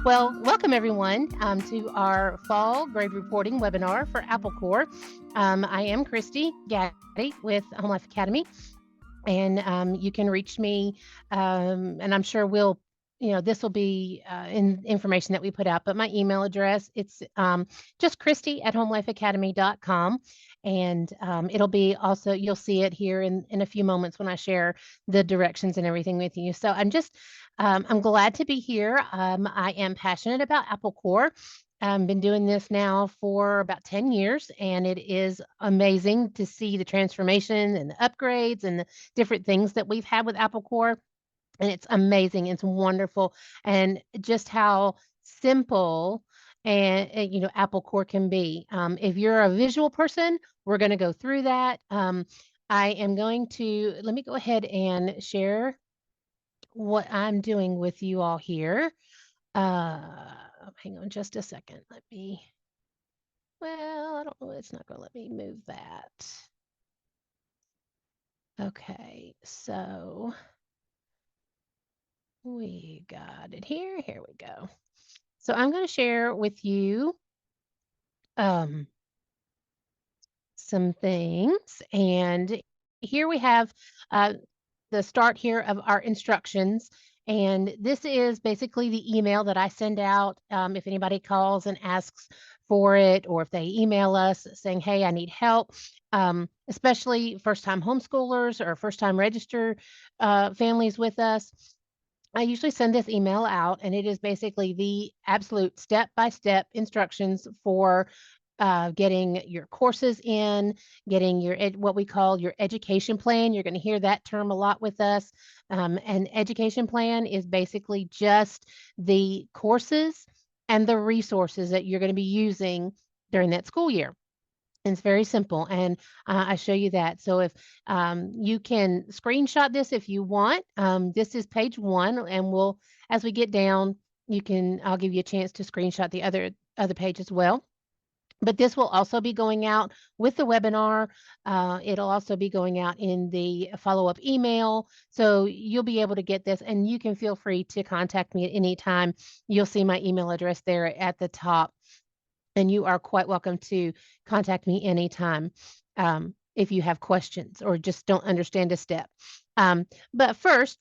Well, welcome everyone to our fall grade reporting webinar for Applecore. I am Christy Gatti with HomeLife Academy, and you can reach me, and I'm sure this will be in information that we put out, but my email address, it's just Christy at HomeLifeAcademy.com. And it'll be also, you'll see it here in a few moments when I share the directions and everything with you. So I'm glad to be here. I am passionate about Applecore. I've been doing this now for about 10 years, and it is amazing to see the transformation and the upgrades and the different things that we've had with Applecore. And it's amazing. It's wonderful. And just how simple and Applecore can be. If you're a visual person, we're going to go through that. I am going to let me go ahead and share what I'm doing with you all here. Hang on just a second. I don't know. It's not going to let me move that. Okay, so we got it here. Here we go. So I'm going to share with you some things. And here we have the start here of our instructions. And this is basically the email that I send out if anybody calls and asks for it, or if they email us saying, hey, I need help, especially first-time homeschoolers or first-time registered families with us. I usually send this email out, and it is basically the absolute step-by-step instructions for getting your courses in, getting what we call your education plan. You're going to hear that term a lot with us. An education plan is basically just the courses and the resources that you're going to be using during that school year. And it's very simple, and I show you that. So if you can screenshot this if you want. This is page 1, and as we get down, I'll give you a chance to screenshot the other page as well. But this will also be going out with the webinar. It'll also be going out in the follow-up email. So you'll be able to get this, and you can feel free to contact me at any time. You'll see my email address there at the top, and you are quite welcome to contact me anytime if you have questions or just don't understand a step. But first,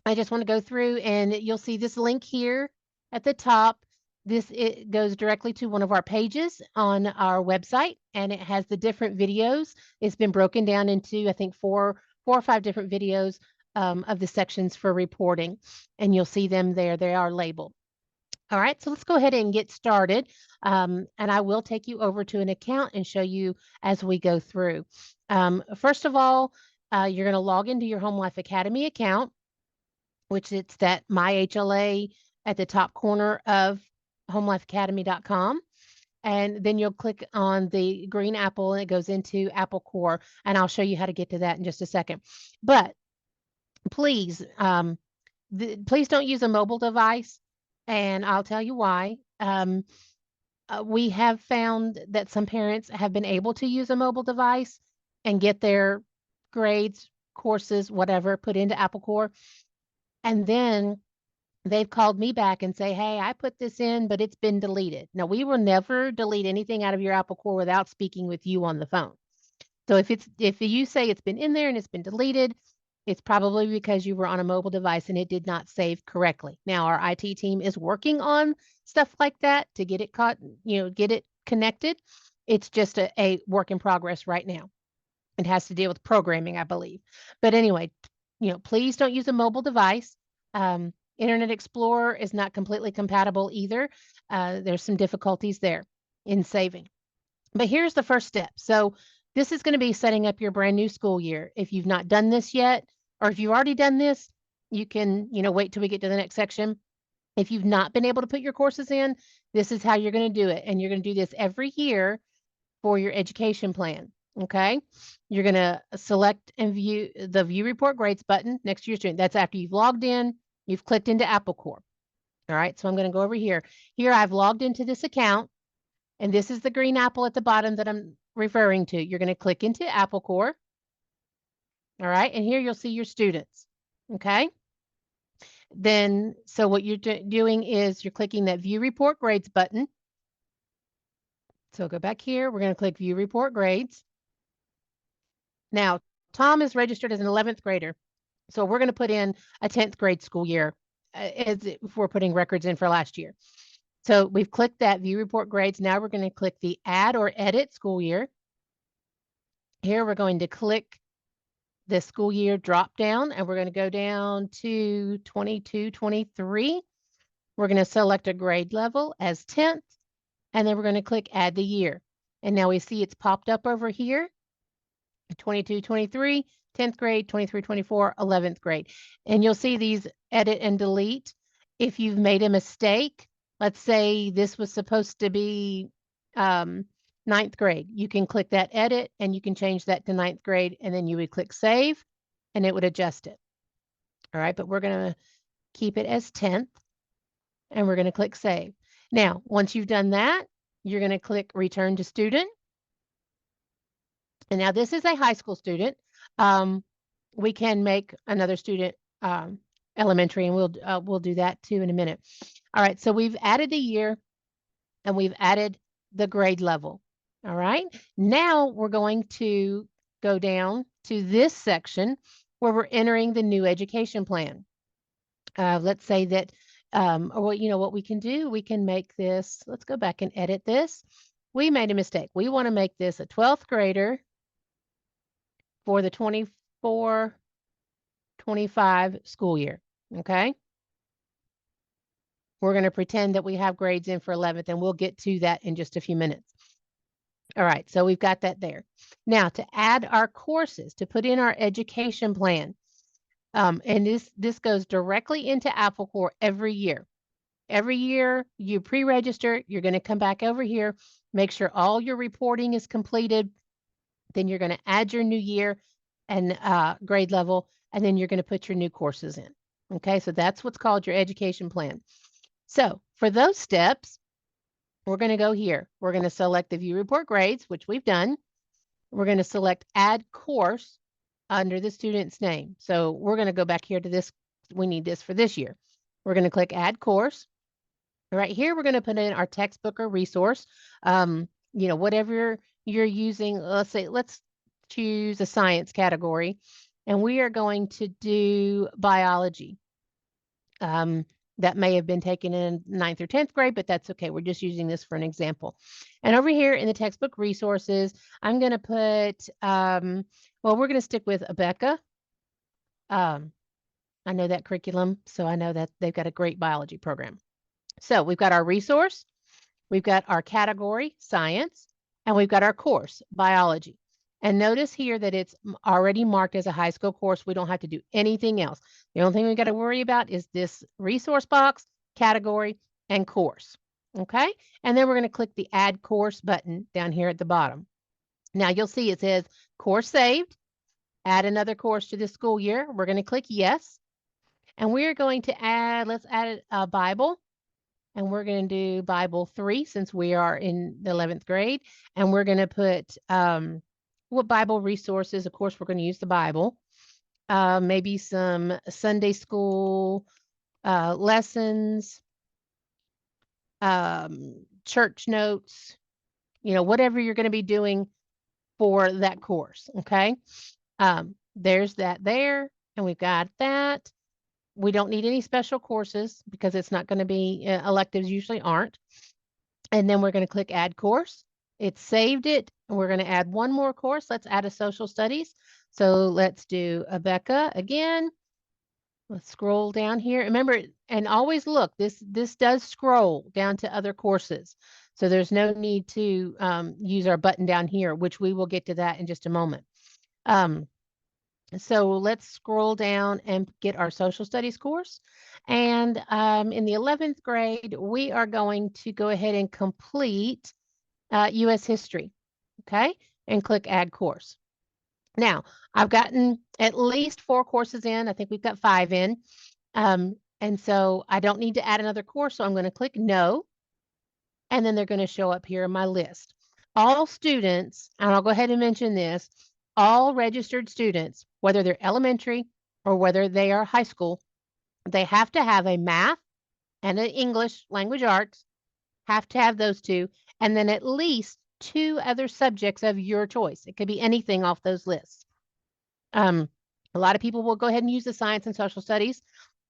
I just want to go through, and you'll see this link here at the top. It goes directly to one of our pages on our website, and it has the different videos. It's been broken down into, I think, four or five different videos of the sections for reporting, and you'll see them there. They are labeled. All right, so let's go ahead and get started. And I will take you over to an account and show you as we go through. First of all, you're going to log into your HomeLife Academy account, which it's that My HLA at the top corner of HomeLifeAcademy.com. And then you'll click on the green apple and it goes into Applecore. And I'll show you how to get to that in just a second. But please, please don't use a mobile device. And I'll tell you why. We have found that some parents have been able to use a mobile device and get their grades, courses, whatever, put into Applecore. And then they've called me back and say, hey, I put this in, but it's been deleted. Now, we will never delete anything out of your Applecore without speaking with you on the phone. So if you say it's been in there and it's been deleted, it's probably because you were on a mobile device and it did not save correctly. Now, our IT team is working on stuff like that to get it get it connected. It's just a work in progress right now. It has to deal with programming, I believe. But anyway, please don't use a mobile device. Internet Explorer is not completely compatible either. There's some difficulties there in saving. But here's the first step. So this is going to be setting up your brand new school year. If you've not done this yet, or if you've already done this, you can, wait till we get to the next section. If you've not been able to put your courses in, this is how you're going to do it. And you're going to do this every year for your education plan. Okay. You're going to select and view the View Report Grades button next to your student. That's after you've logged in, you've clicked into Applecore. All right. So I'm going to go over here. Here I've logged into this account, and this is the green apple at the bottom that I'm referring to. You're going to click into Applecore. All right. And here you'll see your students. Okay. Then, so what you're doing is you're clicking that View Report Grades button. So go back here. We're going to click View Report Grades. Now, Tom is registered as an 11th grader. So we're going to put in a 10th grade school year as if we're putting records in for last year. So we've clicked that View Report Grades. Now we're going to click the Add or Edit School Year. Here we're going to click the school year drop down, and we're going to go down to 22-23. We're going to select a grade level as 10th, and then we're going to click Add the Year. And now we see it's popped up over here, 22-23, 10th grade, 23-24, 11th grade. And you'll see these edit and delete. If you've made a mistake, let's say this was supposed to be 9th grade, you can click that edit and you can change that to 9th grade, and then you would click save and it would adjust it. All right, but we're going to keep it as 10th and we're going to click save. Now, once you've done that, you're going to click return to student. And now this is a high school student. We can make another student elementary, and we'll do that too in a minute. All right, so we've added the year and we've added the grade level. All right, now we're going to go down to this section where we're entering the new education plan. Let's say that, or you know what we can do, we can make this, let's go back and edit this. We made a mistake. We want to make this a 12th grader for the 24-25 school year, okay? We're going to pretend that we have grades in for 11th, and we'll get to that in just a few minutes. All right, so we've got that there. Now, to add our courses, to put in our education plan, and this goes directly into Applecore every year. Every year you pre-register, you're going to come back over here, make sure all your reporting is completed. Then you're going to add your new year and grade level, and then you're going to put your new courses in. Okay, so that's what's called your education plan. So for those steps, we're going to go here. We're going to select the View Report Grades, which we've done. We're going to select Add Course under the student's name. So we're going to go back here to this. We need this for this year. We're going to click Add Course. Right here, we're going to put in our textbook or resource. You know, whatever you're using, let's choose a science category, and we are going to do biology. That may have been taken in 9th or 10th grade, but that's okay. We're just using this for an example. And over here in the textbook resources, I'm going to put, well, we're going to stick with Abeka. I know that curriculum, so I know that they've got a great biology program. So we've got our resource, we've got our category, science, and we've got our course, biology. And notice here that it's already marked as a high school course. We don't have to do anything else. The only thing we've got to worry about is this resource box, category, and course. Okay? And then we're going to click the Add Course button down here at the bottom. Now you'll see it says course saved, add another course to this school year. We're going to click yes. And we're going to add, let's add a Bible. And we're going to do Bible 3 since we are in the 11th grade. And we're going to put what Bible resources. Of course, we're going to use the Bible. Maybe some Sunday school lessons, church notes, you know, whatever you're going to be doing for that course. Okay. There's that there. And we've got that. We don't need any special courses because it's not going to be, electives usually aren't. And then we're going to click Add Course. It saved it. And we're going to add one more course. Let's add a social studies. So let's do Abeka again. Let's scroll down here. Remember, and always look, this does scroll down to other courses. So there's no need to use our button down here, which we will get to that in just a moment. So let's scroll down and get our social studies course. And in the 11th grade, we are going to go ahead and complete U.S. history, okay? And click Add Course. Now, I've gotten at least 4 courses in. I think we've got 5 in. And so I don't need to add another course, so I'm going to click No. And then they're going to show up here in my list. All students, and I'll go ahead and mention this, all registered students, whether they're elementary or whether they are high school, They have to have a math and an English language arts, have to have those two, and then at least 2 other subjects of your choice. It could be anything off those lists. A lot of people will go ahead and use the science and social studies.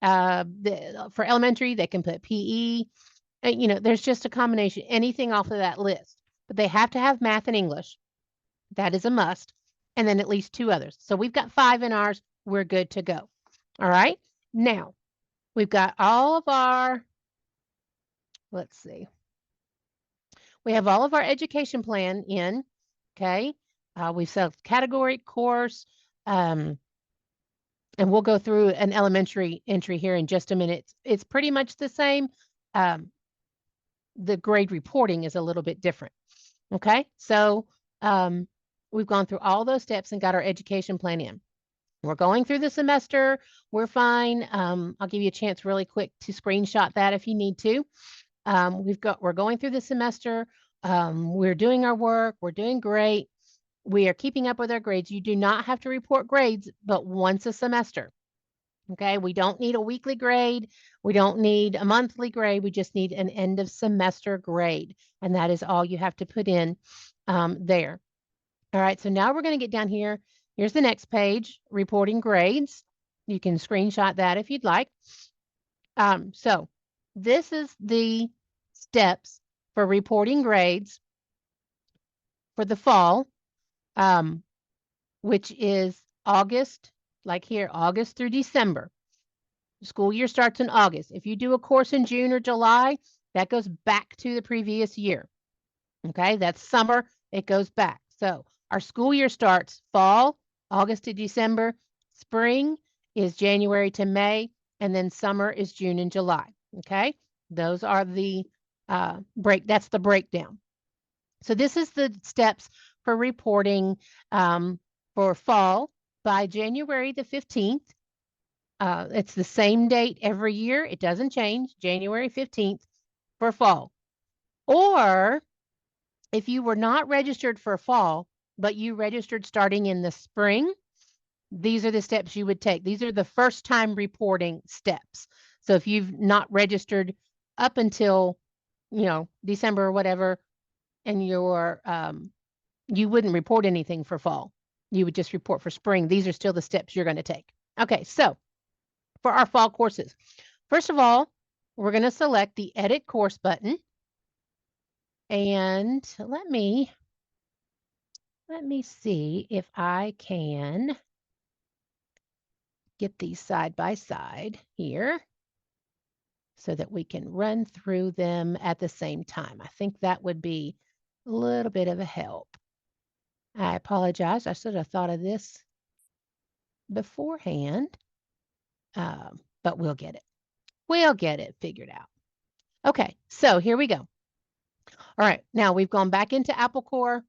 For elementary, they can put PE. There's just a combination, anything off of that list. But they have to have math and English. That is a must. And then at least 2 others. So we've got 5 in ours. We're good to go. All right. Now, we've got all of our, let's see. We have all of our education plan in, okay? We've set category, course, and we'll go through an elementary entry here in just a minute. It's pretty much the same. The grade reporting is a little bit different, okay? So we've gone through all those steps and got our education plan in. We're going through the semester. We're fine. I'll give you a chance really quick to screenshot that if you need to. We're going through the semester. We're doing our work. We're doing great. We are keeping up with our grades. You do not have to report grades, but once a semester. Okay, we don't need a weekly grade. We don't need a monthly grade. We just need an end of semester grade. And that is all you have to put in there. All right, so now we're going to get down here. Here's the next page, reporting grades. You can screenshot that if you'd like. So this is the steps for reporting grades for the fall, which is August, like here, August through December. School year starts in August. If you do a course in June or July, that goes back to the previous year. Okay, that's summer, it goes back. So our school year starts fall, August to December, spring is January to May, and then summer is June and July. Okay, those are the that's the breakdown. So this is the steps for reporting for fall by January the 15th. It's the same date every year. It doesn't change, January 15th for fall. Or if you were not registered for fall, but you registered starting in the spring, these are the steps you would take. These are the first time reporting steps. So if you've not registered up until, December or whatever, and you wouldn't report anything for fall. You would just report for spring. These are still the steps you're going to take. Okay, so for our fall courses, first of all, we're going to select the Edit Course button. And let me see if I can get these side by side here so that we can run through them at the same time. I think that would be a little bit of a help. I apologize. I should have thought of this beforehand, but we'll get it. We'll get it figured out. Okay, so here we go. All right, now we've gone back into Applecore.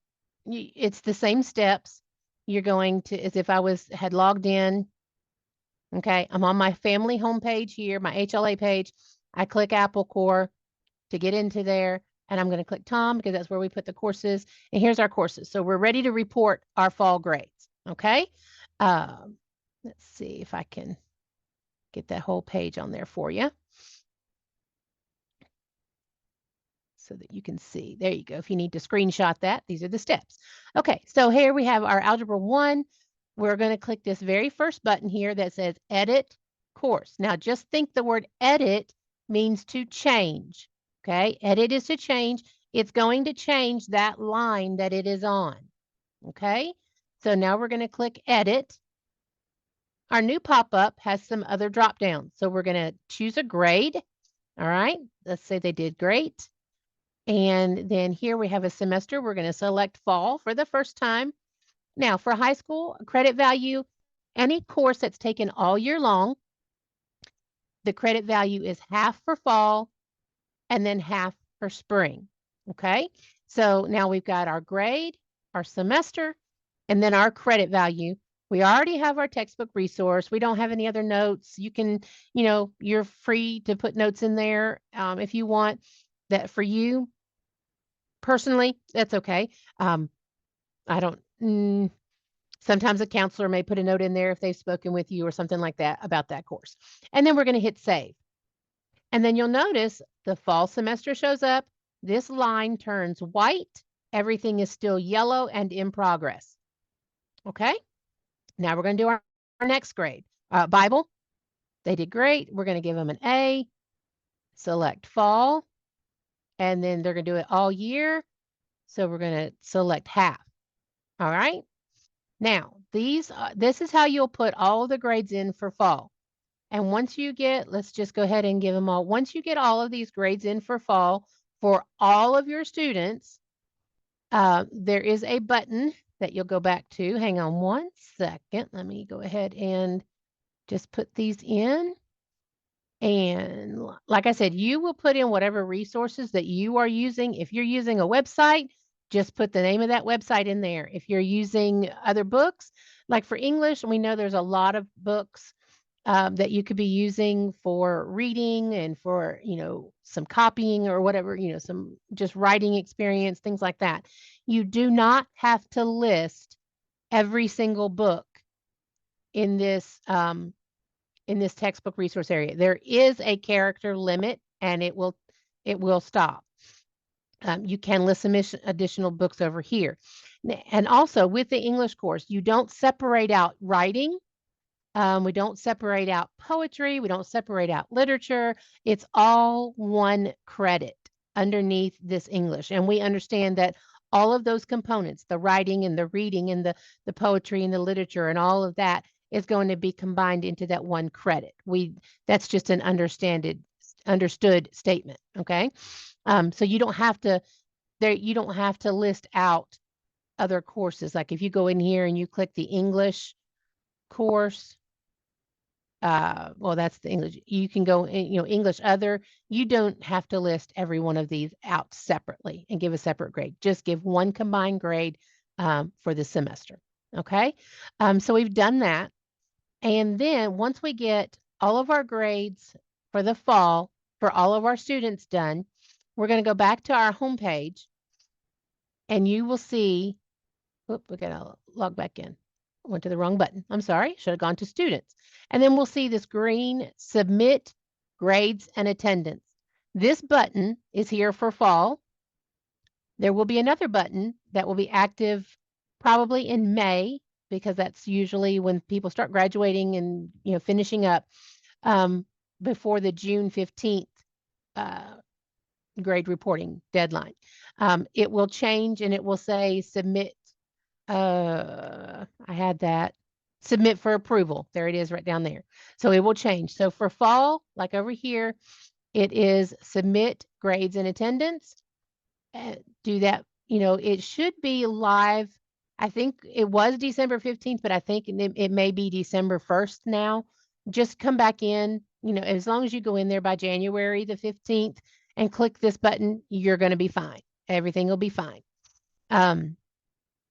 It's the same steps. You're going to, as if I had logged in. Okay, I'm on my family homepage here, my HLA page. I click Applecore to get into there, and I'm going to click Tom because that's where we put the courses. And here's our courses. So we're ready to report our fall grades. Okay, let's see if I can get that whole page on there for you so that you can see. There you go. If you need to screenshot that, these are the steps. Okay, so here we have our Algebra 1. We're going to click this very first button here that says Edit Course. Now, just think the word edit means to change. Okay, edit is to change. It's going to change that line that it is on. Okay, so now we're going to click Edit. Our new pop-up has some other drop-downs. So we're going to choose a grade. All right, let's say they did great. And then here we have a semester. We're going to select fall for the first time. Now, for high school, credit value, any course that's taken all year long, the credit value is half for fall and then half for spring. Okay, so now we've got our grade, our semester, and then our credit value. We already have our textbook resource. We don't have any other notes. You can, you're free to put notes in there if you want. That for you personally, that's okay. I don't. Sometimes a counselor may put a note in there if they've spoken with you or something like that about that course. And then we're going to hit save. And then you'll notice the fall semester shows up. This line turns white. Everything is still yellow and in progress. Okay. Now we're going to do our next grade. Bible. They did great. We're going to give them an A. Select fall. And then they're going to do it all year. So we're going to select half. All right. Now, this is how you'll put all the grades in for fall. And once you get, let's just go ahead and give them all. Once you get all of these grades in for fall for all of your students, there is a button that you'll go back to. Hang on one second. Let me go ahead and just put these in. And like I said, you will put in whatever resources that you are using. If you're using a website, just put the name of that website in there. If you're using other books, like for English, we know there's a lot of books that you could be using for reading and for, some copying or whatever, some just writing experience, things like that. You do not have to list every single book in this textbook resource area. There is a character limit and it will stop. You can list some additional books over here. And also with the English course, you don't separate out writing. We don't separate out poetry. We don't separate out literature. It's all one credit underneath this English. And we understand that all of those components, the writing and the reading and the poetry and the literature and all of that is going to be combined into that one credit. That's just an understood statement. Okay. So you don't have to list out other courses. Like if you go in here and you click the English course, well, that's the English. You can go, English other. You don't have to list every one of these out separately and give a separate grade. Just give one combined grade for the semester. Okay. So we've done that. And then once we get all of our grades for the fall for all of our students done, we're going to go back to our home page and you will see, whoop, we got to log back in. Went to the wrong button. I'm sorry. Should have gone to students. And then we'll see this green submit grades and attendance. This button is here for fall. There will be another button that will be active probably in May because that's usually when people start graduating and finishing up before the June 15th grade reporting deadline. It will change and it will say submit. I had that submit for approval. There it is right down there. So it will change. So for fall, like over here, it is submit grades and attendance. Do that. It should be live. I think it was December 15th, but I think it may be December 1st now. Just come back in, as long as you go in there by January the 15th and click this button, you're going to be fine. Everything will be fine.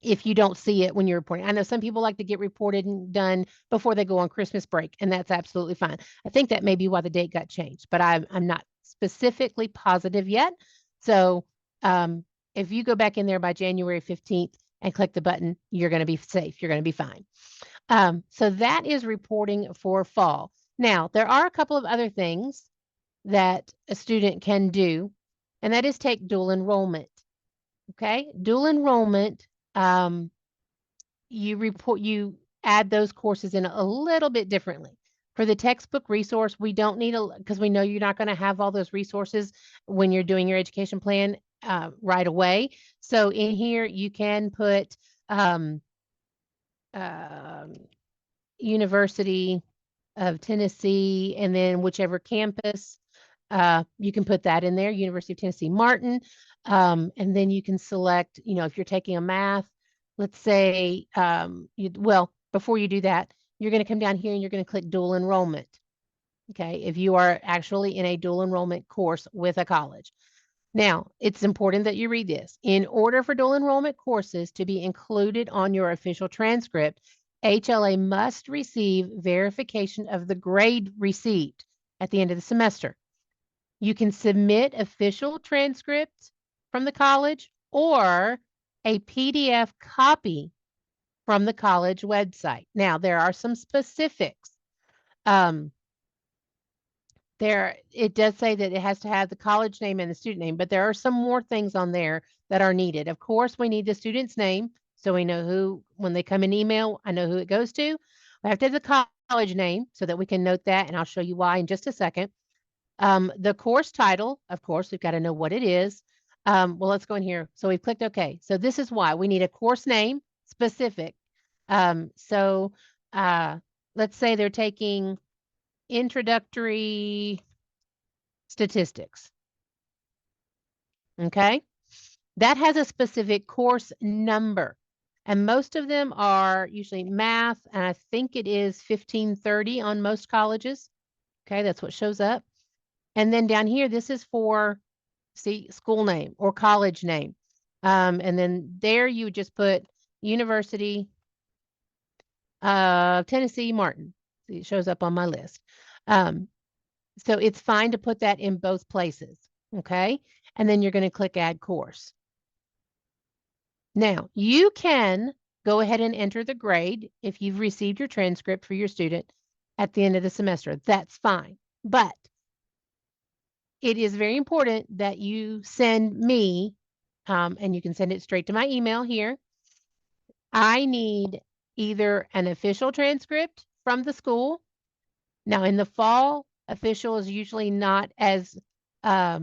If you don't see it when you're reporting. I know some people like to get reported and done before they go on Christmas break, and that's absolutely fine. I think that may be why the date got changed, but I'm not specifically positive yet. So if you go back in there by January 15th and click the button, you're going to be safe. You're going to be fine. So that is reporting for fall. Now, there are a couple of other things that a student can do, and that is take dual enrollment. Okay, dual enrollment. You add those courses in a little bit differently. For the textbook resource, we don't need because we know you're not going to have all those resources when you're doing your education plan right away. So in here, you can put University of Tennessee and then whichever campus, you can put that in there, University of Tennessee Martin. And then you can select, if you're taking a math, let's say, before you do that, you're going to come down here and you're going to click dual enrollment. Okay, if you are actually in a dual enrollment course with a college. Now, it's important that you read this. In order for dual enrollment courses to be included on your official transcript, HLA must receive verification of the grade received at the end of the semester. You can submit official transcripts from the college or a PDF copy from the college website. Now, there are some specifics. It does say that it has to have the college name and the student name, but there are some more things on there that are needed. Of course, we need the student's name, so we know who, when they come in email, I know who it goes to. We have to have the college name so that we can note that, and I'll show you why in just a second. The course title, of course, we've got to know what it is. Well, let's go in here. So we've clicked OK. So this is why we need a course name specific. So let's say they're taking introductory statistics. Okay. That has a specific course number. And most of them are usually math. And I think it is 1530 on most colleges. Okay. That's what shows up. And then down here, this is for, see, school name or college name. And then there you would just put University of Tennessee Martin. See, it shows up on my list. So it's fine to put that in both places. Okay. And then you're going to click Add Course. Now, you can go ahead and enter the grade if you've received your transcript for your student at the end of the semester. That's fine. But it is very important that you send me, and you can send it straight to my email here. I need either an official transcript from the school. Now, in the fall, official is usually not as, I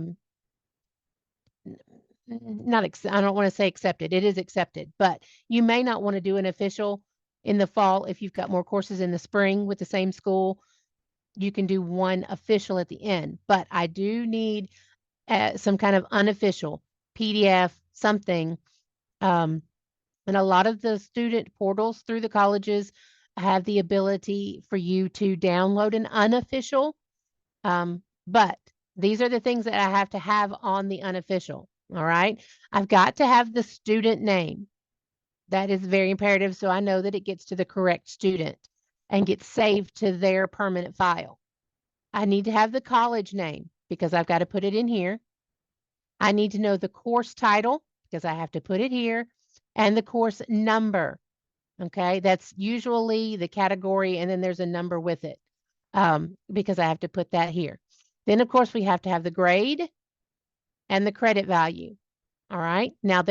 don't want to say accepted. It is accepted, but you may not want to do an official in the fall if you've got more courses in the spring with the same school. You can do one official at the end, but I do need some kind of unofficial PDF, something. And a lot of the student portals through the colleges have the ability for you to download an unofficial. But these are the things that I have to have on the unofficial. All right. I've got to have the student name. That is very imperative. So I know that it gets to the correct student and gets saved to their permanent file. I need to have the college name because I've got to put it in here. I need to know the course title because I have to put it here, and the course number. Okay, that's usually the category, and then there's a number with it because I have to put that here. Then, of course, we have to have the grade and the credit value. All right, now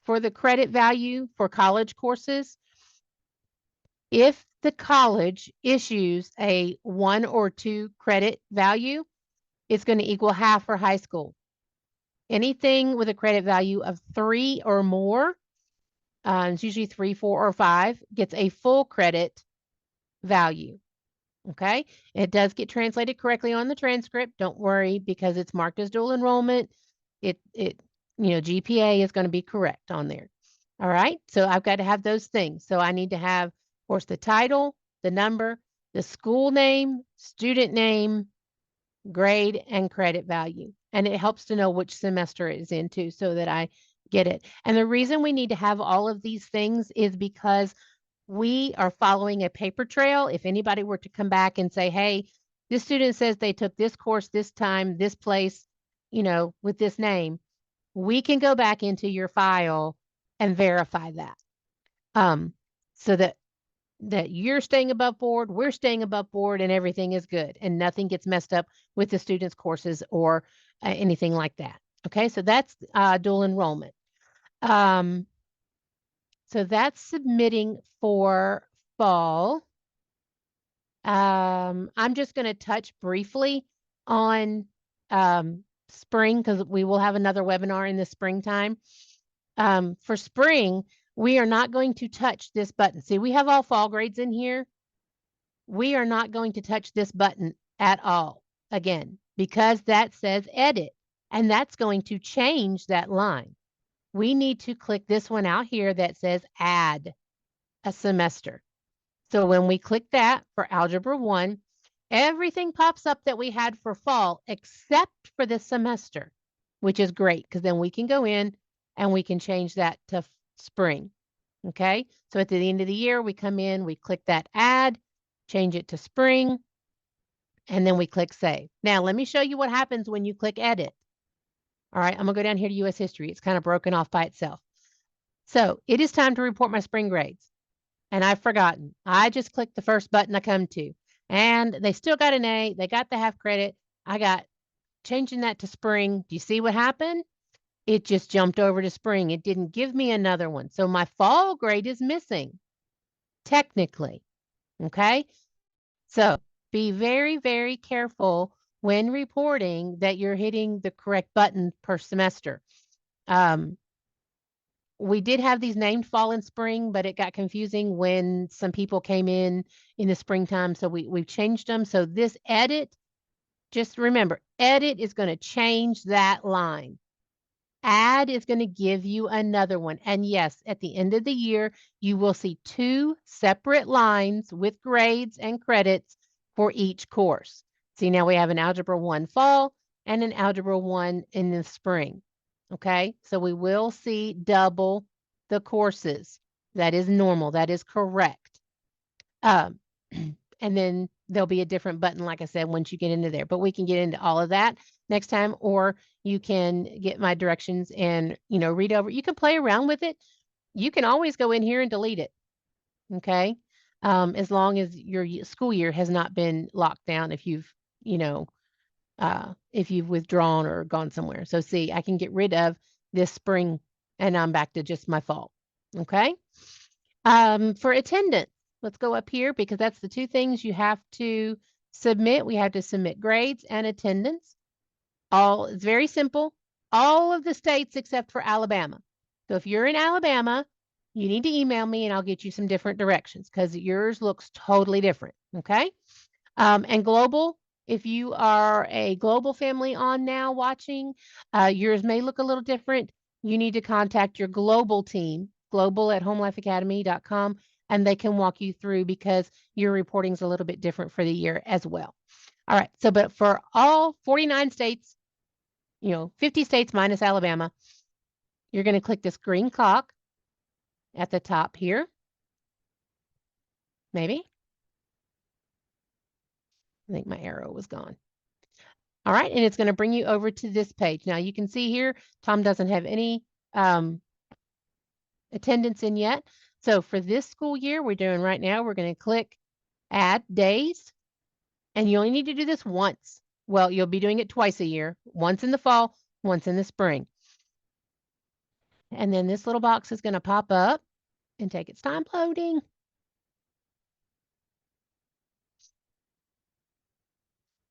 for the credit value for college courses, if the college issues a 1 or 2 credit value, it's going to equal half for high school. Anything with a credit value of 3 or more, it's usually 3, 4, or 5, gets a full credit value. Okay, it does get translated correctly on the transcript. Don't worry, because it's marked as dual enrollment. GPA is going to be correct on there. All right, so I've got to have those things. So I need to have, of course, the title, the number, the school name, student name, grade, and credit value. And it helps to know which semester it's into so that I get it. And the reason we need to have all of these things is because we are following a paper trail. If anybody were to come back and say, hey, this student says they took this course this time, this place, with this name, we can go back into your file and verify that. So that you're staying above board, we're staying above board, and everything is good and nothing gets messed up with the students' courses or anything like that. Okay, so that's dual enrollment. So that's submitting for fall. I'm just going to touch briefly on spring because we will have another webinar in the springtime. For spring, we are not going to touch this button. See, we have all fall grades in here. We are not going to touch this button at all again because that says edit, and that's going to change that line. We need to click this one out here that says add a semester. So when we click that for Algebra 1, everything pops up that we had for fall except for this semester, which is great because then we can go in and we can change that to spring. Okay, so at the end of the year, we come in, we click that add, change it to spring, and then we click save. Now, let me show you what happens when you click edit. All right, I'm going to go down here to U.S. history. It's kind of broken off by itself. So it is time to report my spring grades. And I've forgotten. I just clicked the first button I come to. And they still got an A. They got the half credit. I got changing that to spring. Do you see what happened? It just jumped over to spring. It didn't give me another one. So my fall grade is missing, technically. Okay. So be very, very careful when reporting that you're hitting the correct button per semester. We did have these named fall and spring, but it got confusing when some people came in the springtime. So we've changed them. So this edit, just remember, edit is going to change that line. Add is going to give you another one. And yes, at the end of the year, you will see 2 separate lines with grades and credits for each course. See, now we have an Algebra 1 fall and an Algebra 1 in the spring. Okay, so we will see double the courses. That is normal. That is correct. And then there'll be a different button, like I said, once you get into there. But we can get into all of that next time, or you can get my directions and, read over. You can play around with it. You can always go in here and delete it. Okay. As long as your school year has not been locked down, if you've withdrawn or gone somewhere. So see, I can get rid of this spring and I'm back to just my fall. Okay. For attendance, let's go up here because that's the 2 things you have to submit. We have to submit grades and attendance. It's very simple. All of the states except for Alabama. So if you're in Alabama, you need to email me and I'll get you some different directions because yours looks totally different. Okay. And global, if you are a global family on now watching, yours may look a little different. You need to contact your global team, global@homelifeacademy.com, and they can walk you through because your reporting is a little bit different for the year as well. All right. So, but for all 49 states, 50 states minus Alabama, you're going to click this green clock at the top here. Maybe. I think my arrow was gone. All right, and it's going to bring you over to this page. Now you can see here, Tom doesn't have any attendance in yet. So for this school year, we're doing right now, we're going to click add days, and you only need to do this once. Well, you'll be doing it twice a year, once in the fall, once in the spring. And then this little box is going to pop up and take its time loading.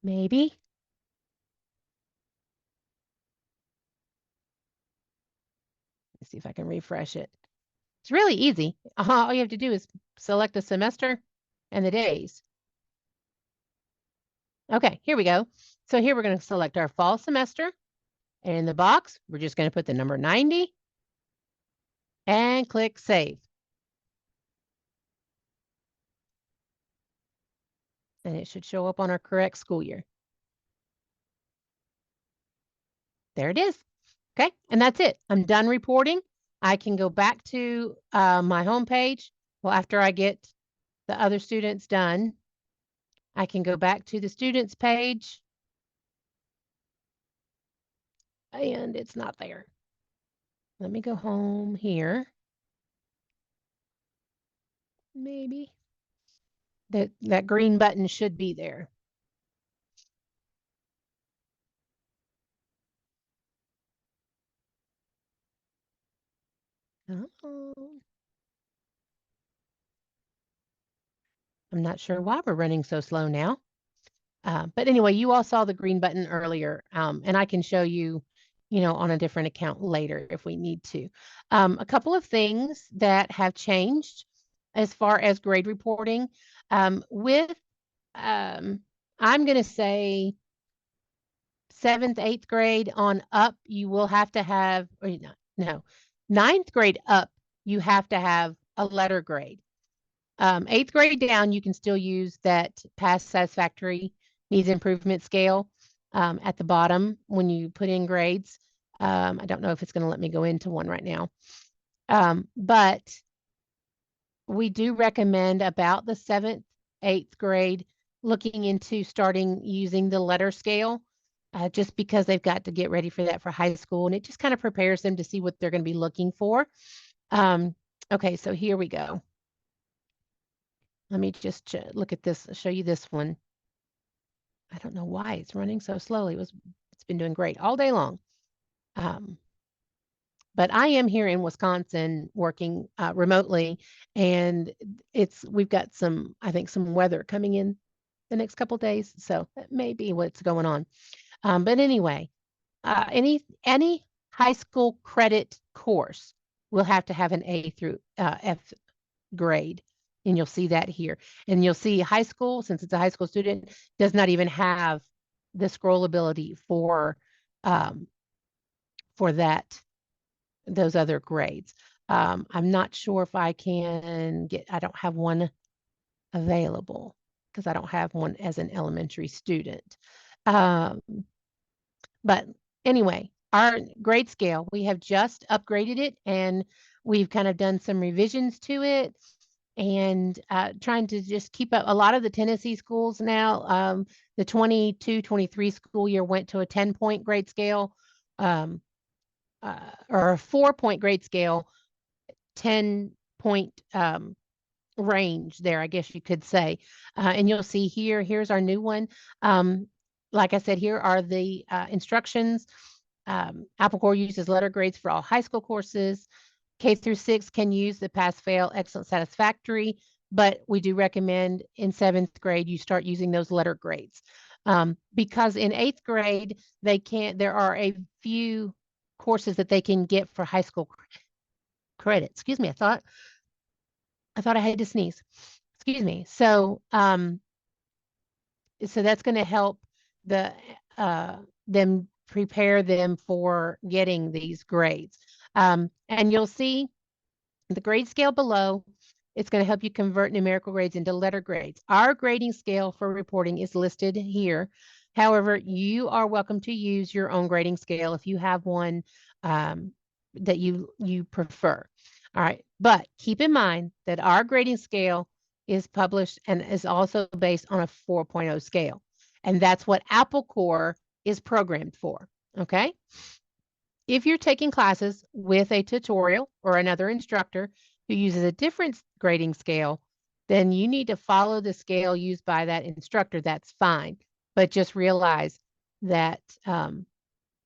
Maybe. Let's see if I can refresh it. It's really easy. All you have to do is select the semester and the days. Okay, here we go. So here we're going to select our fall semester. And in the box, we're just going to put the number 90 and click save. And it should show up on our correct school year. There it is. Okay, and that's it. I'm done reporting. I can go back to my home page. Well, after I get the other students done, I can go back to the students page. And it's not there. Let me go home here. Maybe. That green button should be there. Oh. I'm not sure why we're running so slow now. But anyway, you all saw the green button earlier, and I can show you, on a different account later if we need to. A couple of things that have changed as far as grade reporting. I'm going to say 7th, 8th grade on up, you will have to have, or no, 9th grade up, you have to have a letter grade. 8th grade down, you can still use that pass satisfactory needs improvement scale at the bottom when you put in grades. I don't know if it's going to let me go into one right now. But we do recommend about the 7th, 8th grade looking into starting using the letter scale just because they've got to get ready for that for high school. And it just kind of prepares them to see what they're going to be looking for. Okay, so here we go. Let me just look at this, show you this one. I don't know why it's running so slowly. It's been doing great all day long. But I am here in Wisconsin working remotely, and we've got some, I think, some weather coming in the next couple days, so that may be what's going on. But anyway, any high school credit course will have to have an A through F grade. And you'll see that here. And you'll see high school, since it's a high school student, does not even have the scrollability um, for those other grades. I'm not sure if I can I don't have one available because I don't have one as an elementary student. Um, but anyway, our grade scale, we have just upgraded it and we've kind of done some revisions to it and trying to just keep up. A lot of the Tennessee schools now, the 22-23 school year went to a 10-point grade scale um, or a 4-point grade scale, 10-point range there, I guess you could say. And you'll see here's our new one. Like I said, here are the instructions. Applecore uses letter grades for all high school courses. K through 6 can use the pass, fail, excellent, satisfactory, but we do recommend in 7th grade you start using those letter grades. Because in 8th grade, there are a few courses that they can get for high school credit. Excuse me, I thought I had to sneeze. Excuse me. So that's going to help them prepare them for getting these grades. And you'll see the grade scale below. It's going to help you convert numerical grades into letter grades. Our grading scale for reporting is listed here. However, you are welcome to use your own grading scale if you have one that you prefer. All right, but keep in mind that our grading scale is published and is also based on a 4.0 scale. And that's what Applecore is programmed for, okay? If you're taking classes with a tutorial or another instructor who uses a different grading scale, then you need to follow the scale used by that instructor. That's fine. But just realize that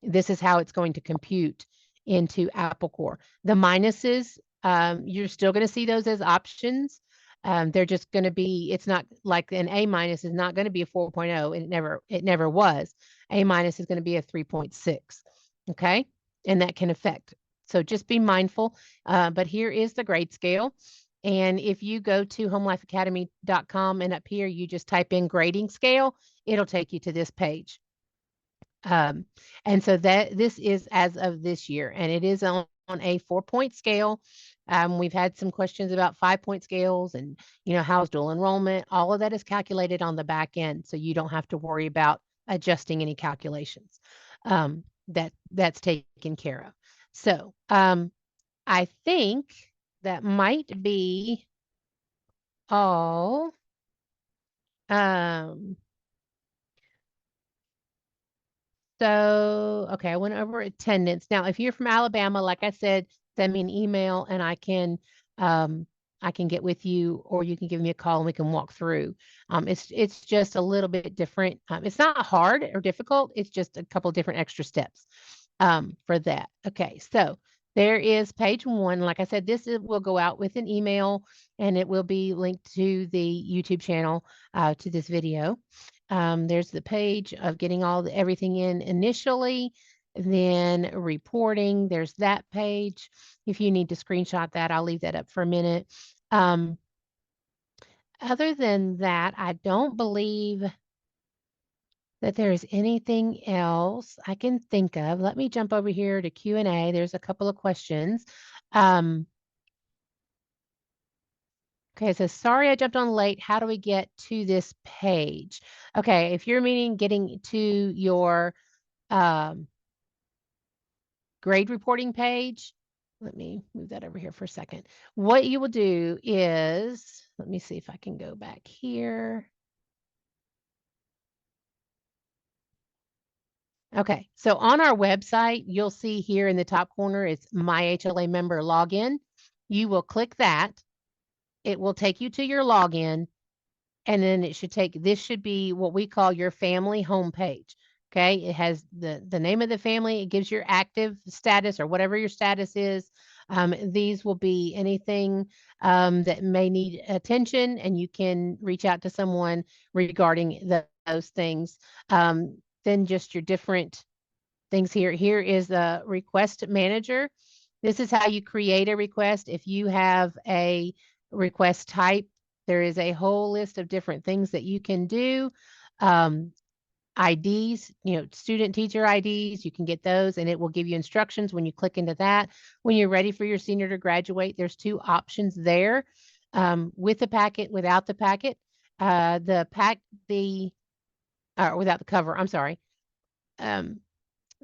this is how it's going to compute into Applecore. The minuses, you're still going to see those as options. They're just going to be, it's not like an A minus is not going to be a 4.0, and it never was. A minus is going to be a 3.6. Okay. And that can affect. So just be mindful. But here is the grade scale. And if you go to homelifeacademy.com and up here, you just type in grading scale, it'll take you to this page. And so this is as of this year, and it is on a 4-point scale. We've had some questions about 5-point scales and, how's dual enrollment. All of that is calculated on the back end, so you don't have to worry about adjusting any calculations. That's taken care of. So I think that might be all. So, okay, I went over attendance. Now, if you're from Alabama, like I said, send me an email and I can get with you, or you can give me a call and we can walk through. It's just a little bit different. It's not hard or difficult. It's just a couple different extra steps for that. Okay, so there is page 1. Like I said, will go out with an email and it will be linked to the YouTube channel to this video. There's the page of getting everything in initially, then reporting. There's that page. If you need to screenshot that, I'll leave that up for a minute. Other than that, I don't believe that there is anything else I can think of. Let me jump over here to Q&A. There's a couple of questions. Okay, it says, sorry I jumped on late. How do we get to this page? Okay, if you're meaning getting to your grade reporting page, let me move that over here for a second. What you will do is, let me see if I can go back here. Okay, so on our website, you'll see here in the top corner, it's My HLA Member Login. You will click that. It will take you to your login, and then this should be what we call your family homepage. Okay, it has the name of the family. It gives your active status or whatever your status is. These will be anything that may need attention, and you can reach out to someone regarding those things. Then just your different things here. Here is the request manager. This is how you create a request. If you have a request type, there is a whole list of different things that you can do. IDs, student teacher IDs, you can get those and it will give you instructions when you click into that. When you're ready for your senior to graduate, there's 2 options there, with the packet, without the packet. Without the cover, I'm sorry.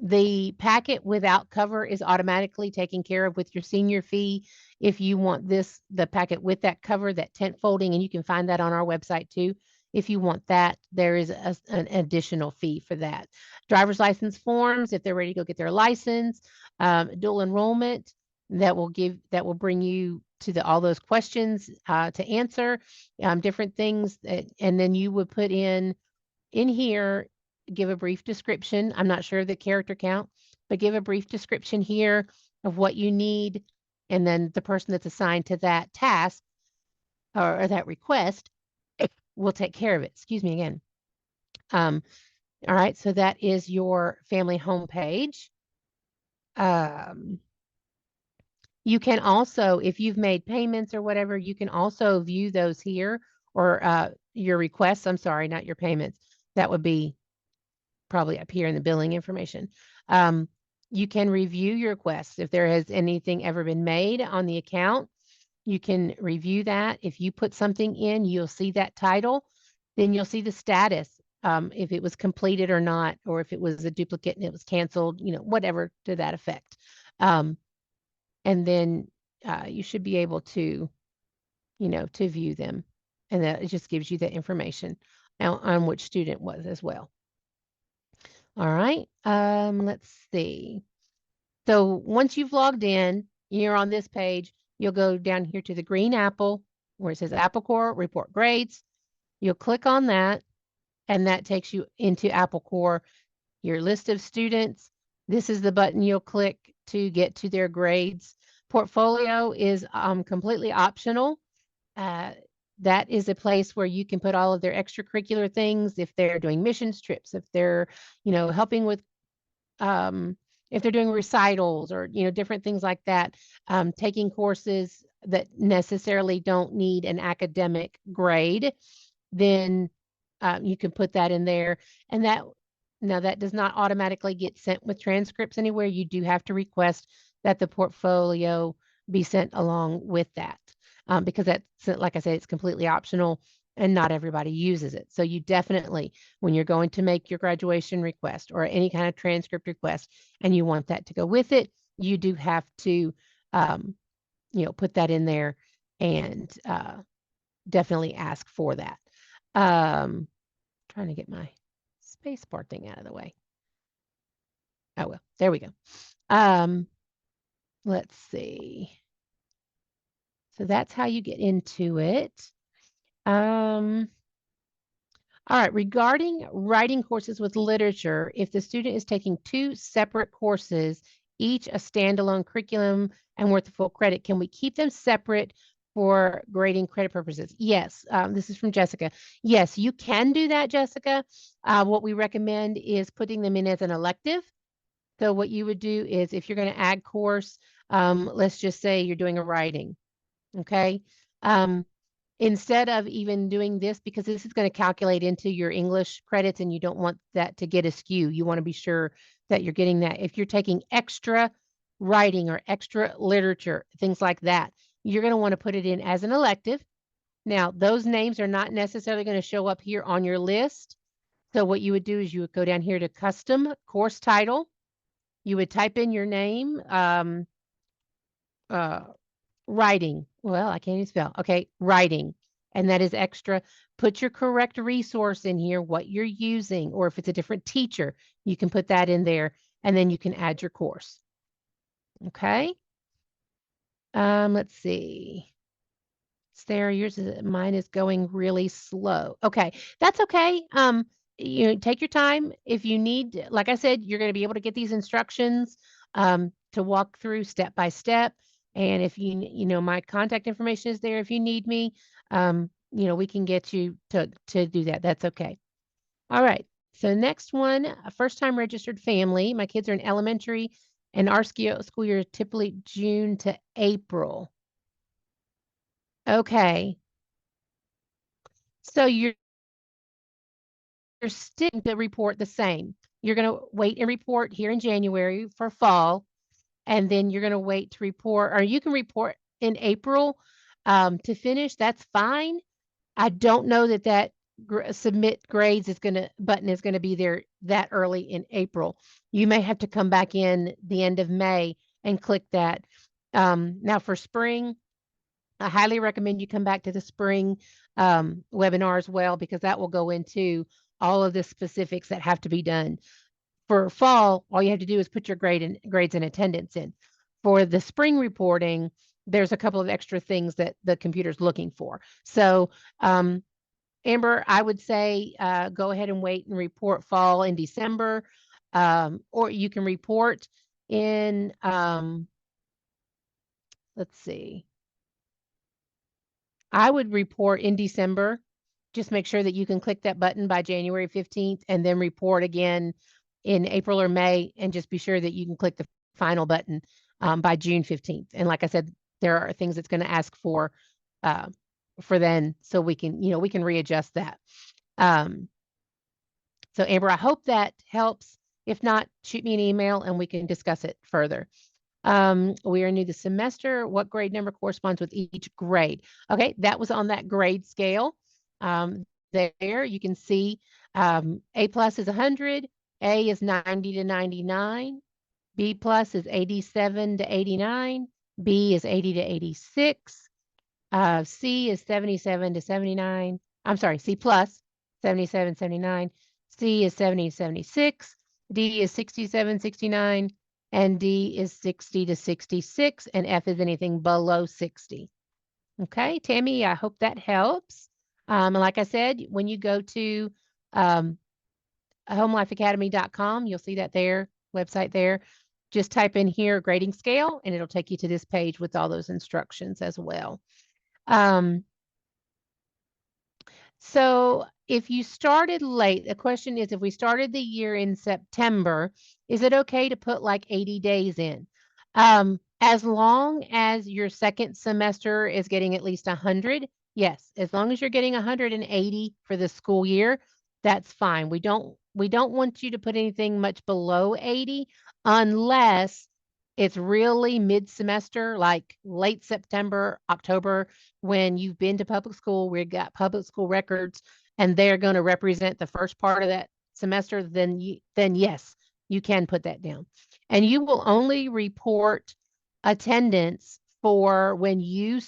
The packet without cover is automatically taken care of with your senior fee. If you want the packet with that cover, that tent folding, and you can find that on our website too. If you want that, there is an additional fee for that. Driver's license forms, if they're ready to go get their license, dual enrollment, that will bring you to all those questions to answer, different things, and then you would put in here, give a brief description. I'm not sure of the character count, but give a brief description here of what you need. And then the person that's assigned to that task or that request will take care of it. Excuse me again. All right, so that is your family homepage. You can also, if you've made payments or whatever, you can also view those here, or your requests. I'm sorry, not your payments. That would be probably up here in the billing information. You can review your requests. If there has anything ever been made on the account, you can review that. If you put something in, you'll see that title. Then you'll see the status, if it was completed or not, or if it was a duplicate and it was canceled, whatever to that effect. And then you should be able to, to view them. And that it just gives you the information on which student was as well. All right, let's see. So once you've logged in, you're on this page, you'll go down here to the green apple where it says Applecore Report Grades. You'll click on that, and that takes you into Applecore, your list of students. This is the button you'll click to get to their grades. Portfolio is completely optional. That is a place where you can put all of their extracurricular things, if they're doing missions trips, if they're, helping with, if they're doing recitals or, different things like that, taking courses that necessarily don't need an academic grade, then you can put that in there. And that does not automatically get sent with transcripts anywhere. You do have to request that the portfolio be sent along with that. Because that's, like I said, it's completely optional and not everybody uses it. So you definitely, when you're going to make your graduation request or any kind of transcript request and you want that to go with it, you do have to, put that in there and definitely ask for that. Trying to get my space bar thing out of the way. Oh, well, there we go. Let's see. So that's how you get into it. All right, regarding writing courses with literature, if the student is taking 2 separate courses, each a standalone curriculum and worth of full credit, can we keep them separate for grading credit purposes? Yes, this is from Jessica. Yes, you can do that, Jessica. What we recommend is putting them in as an elective. So what you would do is if you're going to add course, let's just say you're doing a writing. Okay. Instead of even doing this, because this is going to calculate into your English credits and you don't want that to get askew. You want to be sure that you're getting that. If you're taking extra writing or extra literature, things like that, you're going to want to put it in as an elective. Now, those names are not necessarily going to show up here on your list. So what you would do is you would go down here to custom course title. You would type in your name, writing. Well, I can't even spell. Okay, writing. And that is extra. Put your correct resource in here, what you're using, or if it's a different teacher, you can put that in there, and then you can add your course. Okay. Let's see. Sarah, mine is going really slow. Okay, that's okay. Take your time. If you need, like I said, you're going to be able to get these instructions to walk through step by step. And if my contact information is there if you need me. We can get you to do that. That's okay. All right. So next one, a first-time registered family. My kids are in elementary, and our school year is typically June to April. Okay. So you're still to report the same. You're going to wait and report here in January for fall, and then you're going to wait to report, or you can report in April to finish. That's fine. I don't know that submit grades button is going to be there that early in April. You may have to come back in the end of May and click that. Now for spring, I highly recommend you come back to the spring webinar as well, because that will go into all of the specifics that have to be done. For fall, all you have to do is put your grades and attendance in. For the spring reporting, there's a couple of extra things that the computer's looking for. So, Amber, I would say go ahead and wait and report fall in December, or you can report in, let's see. I would report in December. Just make sure that you can click that button by January 15th and then report again in April or May, and just be sure that you can click the final button by June 15th. And like I said, there are things it's going to ask for then, so we can readjust that. So Amber, I hope that helps. If not, shoot me an email and we can discuss it further. We are new this semester. What grade number corresponds with each grade? Okay, that was on that grade scale. There you can see A plus is 100, A is 90 to 99, B plus is 87 to 89, B is 80 to 86, C is 77 to 79. I'm sorry, C plus 77, 79. C is 70 to 76. D is 67, 69. And D is 60 to 66. And F is anything below 60. Okay, Tammy, I hope that helps. And like I said, when you go to HomeLifeAcademy.com, you'll see that website there. Just type in here grading scale, and it'll take you to this page with all those instructions as well. So if you started late, the question is, if we started the year in September, is it okay to put like 80 days in? As long as your second semester is getting at least 100, yes. As long as you're getting 180 for the school year, that's fine. We don't want you to put anything much below 80 unless it's really mid-semester, like late September, October, when you've been to public school, we've got public school records, and they're going to represent the first part of that semester, then yes, you can put that down. And you will only report attendance for when you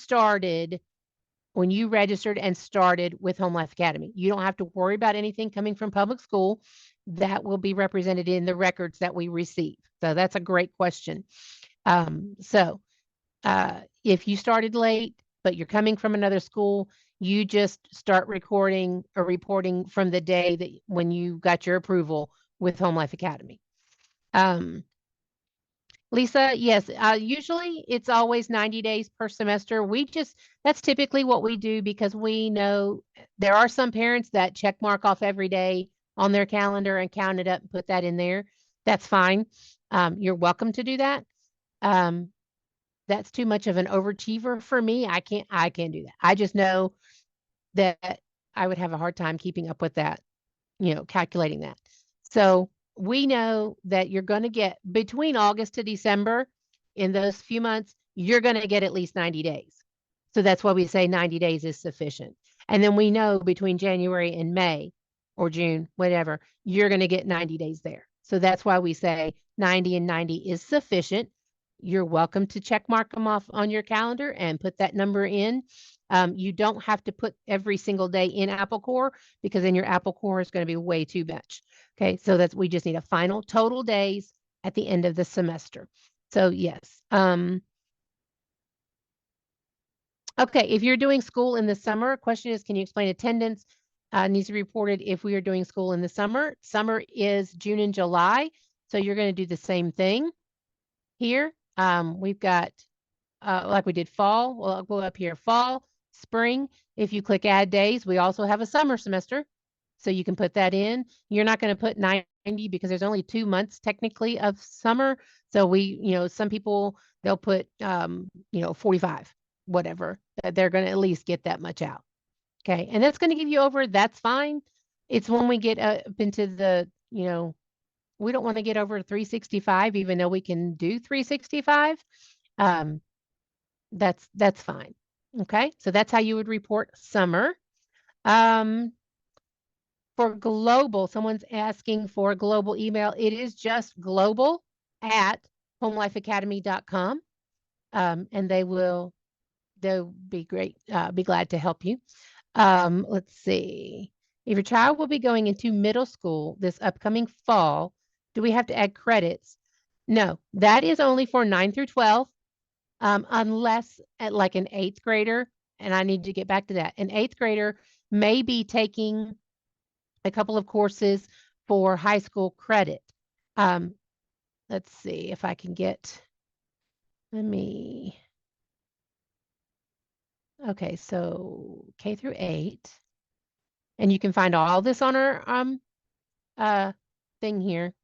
registered and started with Home Life Academy. You don't have to worry about anything coming from public school. That will be represented in the records that we receive. So that's a great question. If you started late, but you're coming from another school, you just start recording or reporting from the day that when you got your approval with Home Life Academy. Lisa, yes, usually it's always 90 days per semester. That's typically what we do, because we know there are some parents that check mark off every day on their calendar and count it up and put that in there. That's fine. You're welcome to do that. That's too much of an overachiever for me. I can't do that. I just know that I would have a hard time keeping up with that, calculating that. So we know that you're going to get between August to December, in those few months, you're going to get at least 90 days. So that's why we say 90 days is sufficient. And then we know between January and May or June, whatever, you're going to get 90 days there. So that's why we say 90 and 90 is sufficient. You're welcome to check mark them off on your calendar and put that number in. You don't have to put every single day in Applecore, because then your Applecore is going to be way too much. Okay, so we just need a final total days at the end of the semester. So yes. Okay, if you're doing school in the summer, question is, can you explain attendance? Needs to be reported if we are doing school in the summer. Summer is June and July, so you're going to do the same thing here. We've got, like we did fall, well, I'll go up here, fall, spring. If you click add days, we also have a summer semester, so you can put that in. You're not going to put 90 because there's only 2 months technically of summer. So some people, they'll put, 45, whatever. They're going to at least get that much out. Okay. And that's going to give you over, that's fine. It's when we get up into the, we don't want to get over 365, even though we can do 365. Um, that's fine. Okay. So that's how you would report summer. Um, for global, someone's asking for a global email. It is just global at homelifeacademy.com. And they'll be great, be glad to help you. Let's see. If your child will be going into middle school this upcoming fall, do we have to add credits? No, that is only for 9 through 12, unless at like an 8th grader, and I need to get back to that. An 8th grader may be taking a couple of courses for high school credit. Let's see if I can get, okay, so K through 8. And you can find all this on our thing here.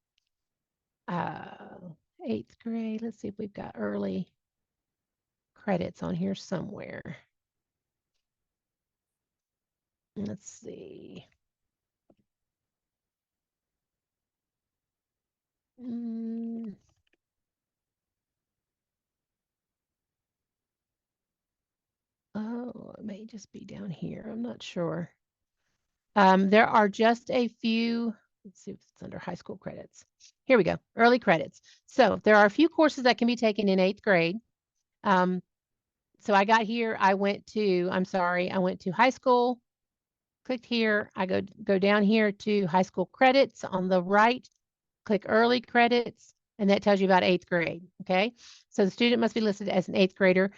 8th grade. Let's see if we've got early credits on here somewhere. Let's see. Oh, it may just be down here. I'm not sure. There are just a few. Let's see if it's under high school credits. Here we go. Early credits. So there are a few courses that can be taken in 8th grade. So I got here. I went to high school. Clicked here. I go down here to high school credits on the right. Click early credits, and that tells you about 8th grade. Okay. So the student must be listed as an 8th grader.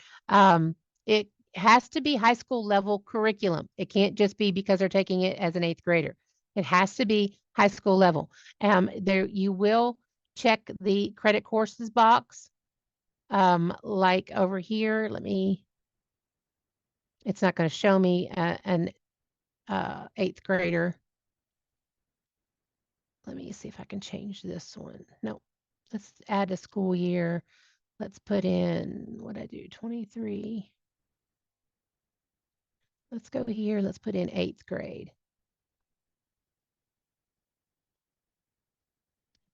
It has to be high school level curriculum. It can't just be because they're taking it as an 8th grader. It has to be high school level. There you will check the credit courses box. Like over here, it's not going to show me an 8th grader. Let me see if I can change this one. No, let's add a school year. Let's put in what I do, 23. Let's go here. Let's put in 8th grade.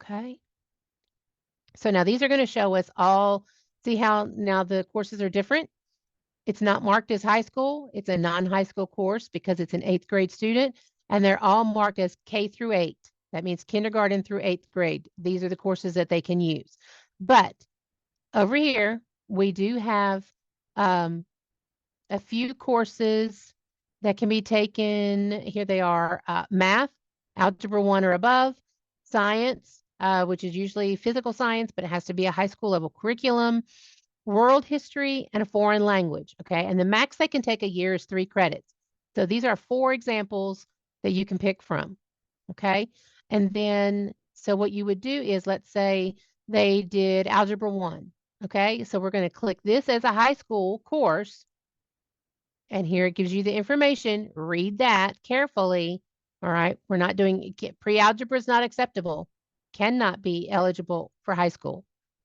Okay. So now these are going to show us all, see how now the courses are different? It's not marked as high school. It's a non-high school course because it's an 8th grade student, and they're all marked as K through 8. That means kindergarten through 8th grade. These are the courses that they can use. But over here, we do have a few courses that can be taken. Here they are: math, algebra 1 or above, science, which is usually physical science, but it has to be a high school level curriculum, world history, and a foreign language. Okay. And the max they can take a year is 3 credits. So these are 4 examples that you can pick from. Okay. And then, so what you would do is, let's say they did algebra 1. Okay. So we're going to click this as a high school course. And here it gives you the information. Read that carefully. All right. We're not doing pre-algebra is not acceptable. Cannot be eligible for high school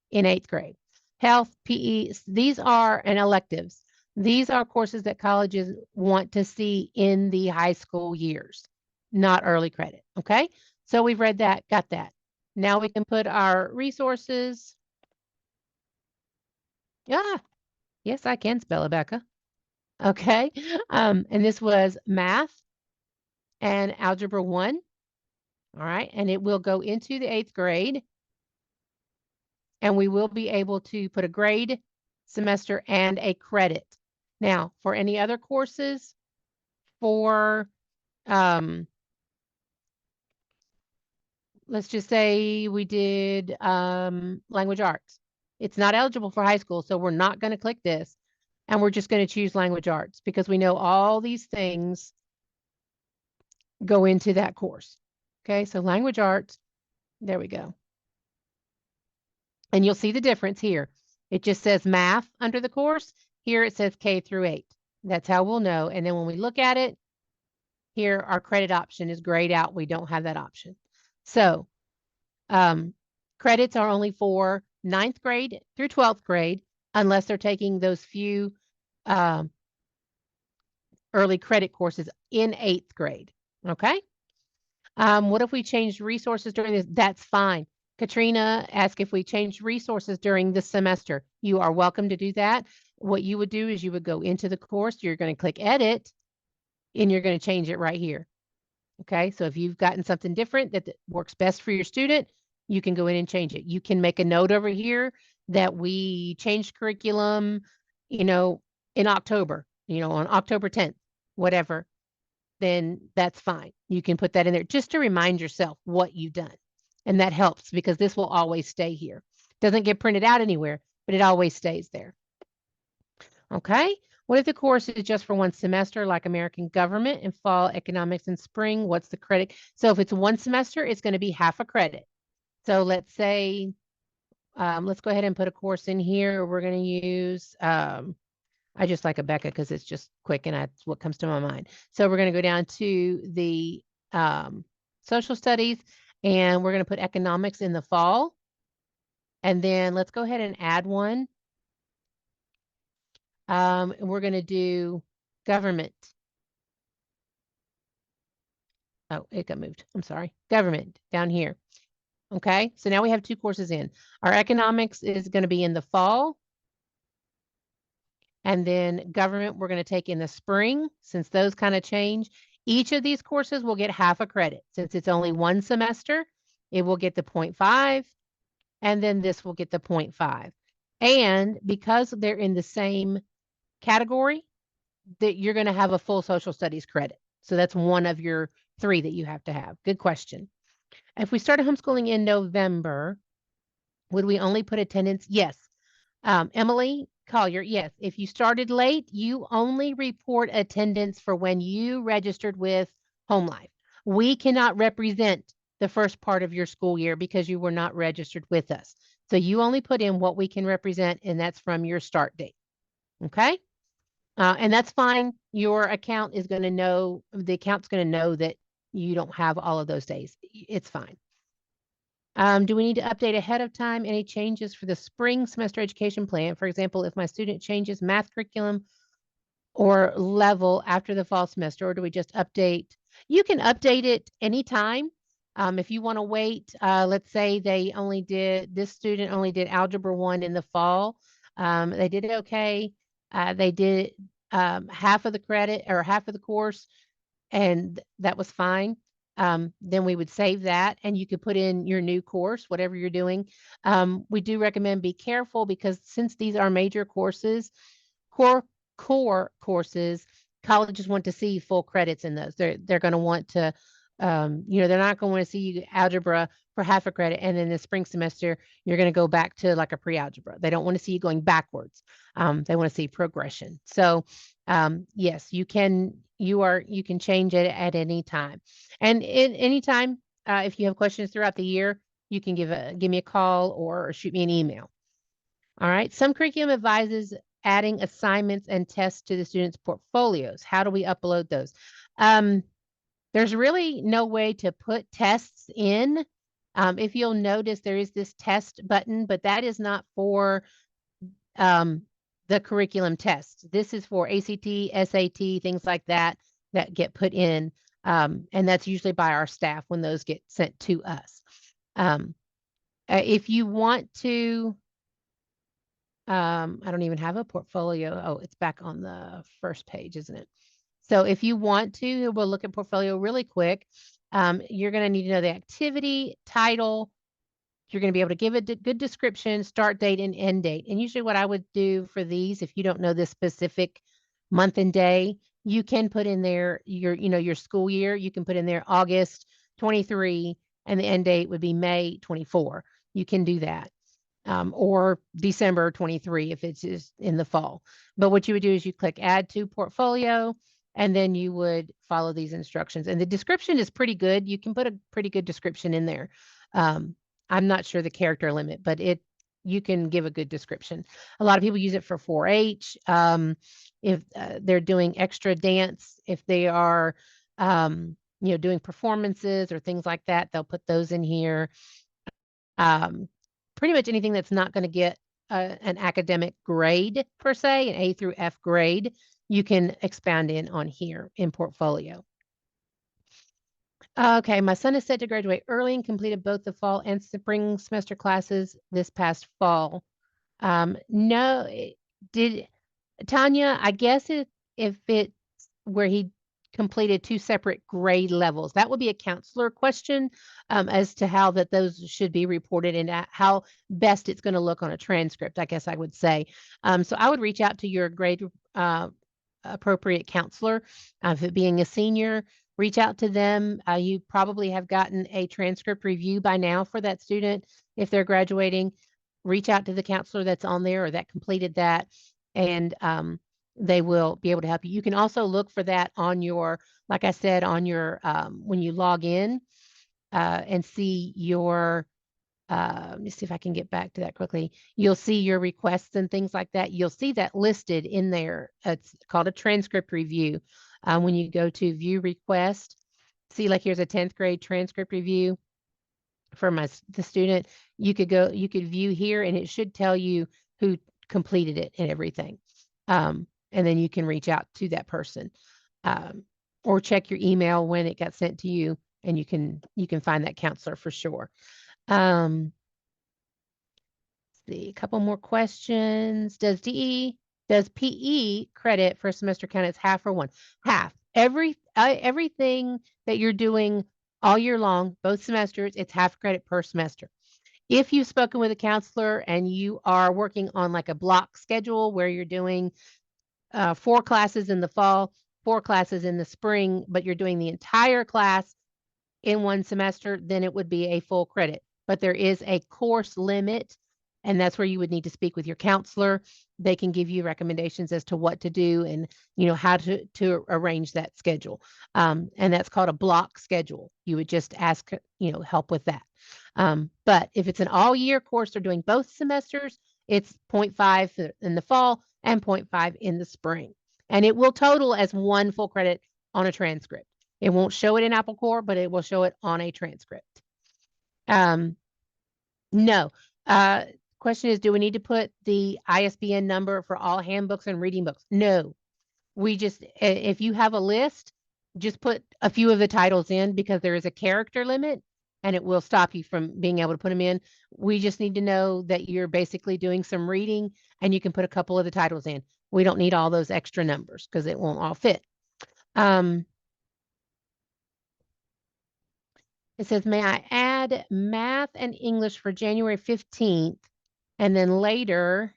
in 8th grade. Health, PE, these are and electives. These are courses that colleges want to see in the high school years, not early credit. Okay. So we've read that, got that. Now we can put our resources. Yeah. Yes, I can spell it, Becca. Okay. And this was math and algebra 1. All right. And it will go into the 8th grade. And we will be able to put a grade, semester, and a credit. Now, for any other courses, for let's just say we did language arts. It's not eligible for high school, so we're not going to click this. And we're just going to choose language arts because we know all these things go into that course. Okay, so language arts, there we go. And you'll see the difference here. It just says math under the course. Here it says K through 8. That's how we'll know. And then when we look at it, here our credit option is grayed out. We don't have that option. So credits are only for 9th grade through 12th grade, unless they're taking those few early credit courses in 8th grade. Okay. What if we changed resources during this? That's fine. Katrina asked if we changed resources during the semester. You are welcome to do that. What you would do is you would go into the course, you're going to click edit, and you're going to change it right here. Okay, so if you've gotten something different that works best for your student, you can go in and change it. You can make a note over here that we changed curriculum, in October, on October 10th, whatever, then that's fine. You can put that in there just to remind yourself what you've done. And that helps because this will always stay here. Doesn't get printed out anywhere, but it always stays there. Okay. What if the course is just for one semester, like American government and fall economics in spring? What's the credit? So if it's one semester, it's going to be half a credit. So let's say, let's go ahead and put a course in here. We're going to use, I just like Abeka because it's just quick and that's what comes to my mind. So we're going to go down to the social studies and we're going to put economics in the fall. And then let's go ahead and add one. And we're going to do government. Oh, it got moved. I'm sorry. Government down here. Okay, so now we have 2 courses in. Our economics is going to be in the fall. And then government, we're going to take in the spring, since those kind of change. Each of these courses will get half a credit. Since it's only one semester, it will get the 0.5. And then this will get the 0.5. And because they're in the same category, that you're going to have a full social studies credit. So that's one of your 3 that you have to have. Good question. If we started homeschooling in November, would we only put attendance? Yes. Emily Collier, yes. If you started late, you only report attendance for when you registered with HomeLife. We cannot represent the first part of your school year because you were not registered with us. So you only put in what we can represent, and that's from your start date. Okay? And that's fine. Your account is going to know, the account's going to know that you don't have all of those days. It's fine. Do we need to update ahead of time any changes for the spring semester education plan? For example, if my student changes math curriculum or level after the fall semester, or do we just update? You can update it anytime. If you want to wait, let's say this student only did Algebra 1 in the fall. They did okay. They did half of the credit or half of the course, and that was fine. Then we would save that and you could put in your new course, whatever you're doing. We do recommend be careful because since these are major courses, core courses, colleges want to see full credits in those. They're going to want to, they're not going to want to see you algebra for half a credit. And then the spring semester, you're going to go back to like a pre-algebra. They don't want to see you going backwards. They want to see progression. So yes, you can change it at any time. And any time, if you have questions throughout the year, you can give me a call or shoot me an email. All right. Some curriculum advises adding assignments and tests to the students' portfolios. How do we upload those? There's really no way to put tests in. If you'll notice, there is this test button, but that is not for the curriculum test. This is for ACT, SAT, things like that get put in. And that's usually by our staff when those get sent to us. If you want to, I don't even have a portfolio. Oh, it's back on the first page, isn't it? So if you want to, we'll look at portfolio really quick. You're going to need to know the activity, title. You're going to be able to give a good description, start date and end date. And usually what I would do for these, if you don't know the specific month and day, you can put in there your school year. You can put in there August 23 and the end date would be May 24. You can do that. or December 23 if it's just in the fall. But what you would do is you click add to portfolio, and then you would follow these instructions. And the description is pretty good. You can put a pretty good description in there. Um, I'm not sure the character limit, but you can give a good description. A lot of people use it for 4-H. If they're doing extra dance, if they are, doing performances or things like that, they'll put those in here. Pretty much anything that's not going to get an academic grade per se, an A through F grade, you can expand in on here in portfolio. Okay, my son is set to graduate early and completed both the fall and spring semester classes this past fall. No, did Tanya, I guess if it's where he completed 2 separate grade levels, that would be a counselor question as to how those should be reported and how best it's going to look on a transcript, I guess I would say. So I would reach out to your grade appropriate counselor. If it being a senior, reach out to them. You probably have gotten a transcript review by now for that student. If they're graduating, reach out to the counselor that's on there or that completed that, and they will be able to help you. You can also look for that on your, like I said, on your, when you log in and see your, let me see if I can get back to that quickly. You'll see your requests and things like that. You'll see that listed in there. It's called a transcript review. When you go to view request, see like here's a 10th grade transcript review for the student. You could view here and it should tell you who completed it and everything. And then you can reach out to that person or check your email when it got sent to you, and you can find that counselor for sure. Let's see, a couple more questions. Does PE credit for a semester count as half or one? Half. Everything that you're doing all year long, both semesters, it's half credit per semester. If you've spoken with a counselor and you are working on like a block schedule where you're doing 4 classes in the fall, 4 classes in the spring, but you're doing the entire class in one semester, then it would be a full credit. But there is a course limit, and that's where you would need to speak with your counselor. They can give you recommendations as to what to do and how to arrange that schedule. And that's called a block schedule. You would just ask help with that. But if it's an all-year course, they're doing both semesters, it's 0.5 in the fall and 0.5 in the spring. And it will total as 1 full credit on a transcript. It won't show it in Applecore, but it will show it on a transcript. No. Question is, do we need to put the ISBN number for all handbooks and reading books? No. We just, if you have a list, just put a few of the titles in because there is a character limit and it will stop you from being able to put them in. We just need to know that you're basically doing some reading and you can put a couple of the titles in. We don't need all those extra numbers because it won't all fit. It says, may I add math and English for January 15th and then later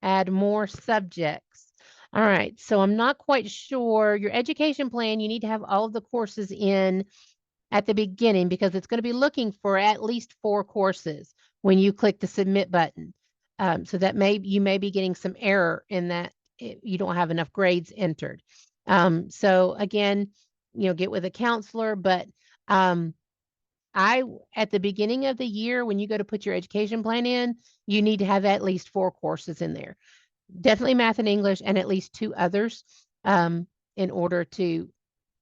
add more subjects? All right, so I'm not quite sure. Your education plan, you need to have all of the courses in at the beginning because it's going to be looking for at least 4 courses when you click the submit button. So that you may be getting some error in that you don't have enough grades entered. So again, get with a counselor, but at the beginning of the year, when you go to put your education plan in, you need to have at least 4 courses in there. Definitely math and English and at least 2 others in order to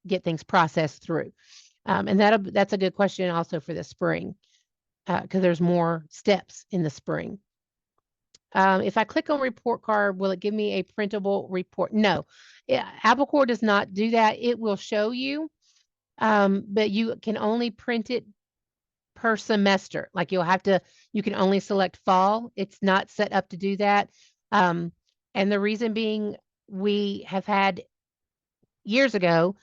get things processed through. And that's a good question also for the spring because there's more steps in the spring. If I click on report card, will it give me a printable report? No. Applecore does not do that. It will show you, but you can only print it per semester. Like you can only select fall. It's not set up to do that. And the reason being, we have had years ago,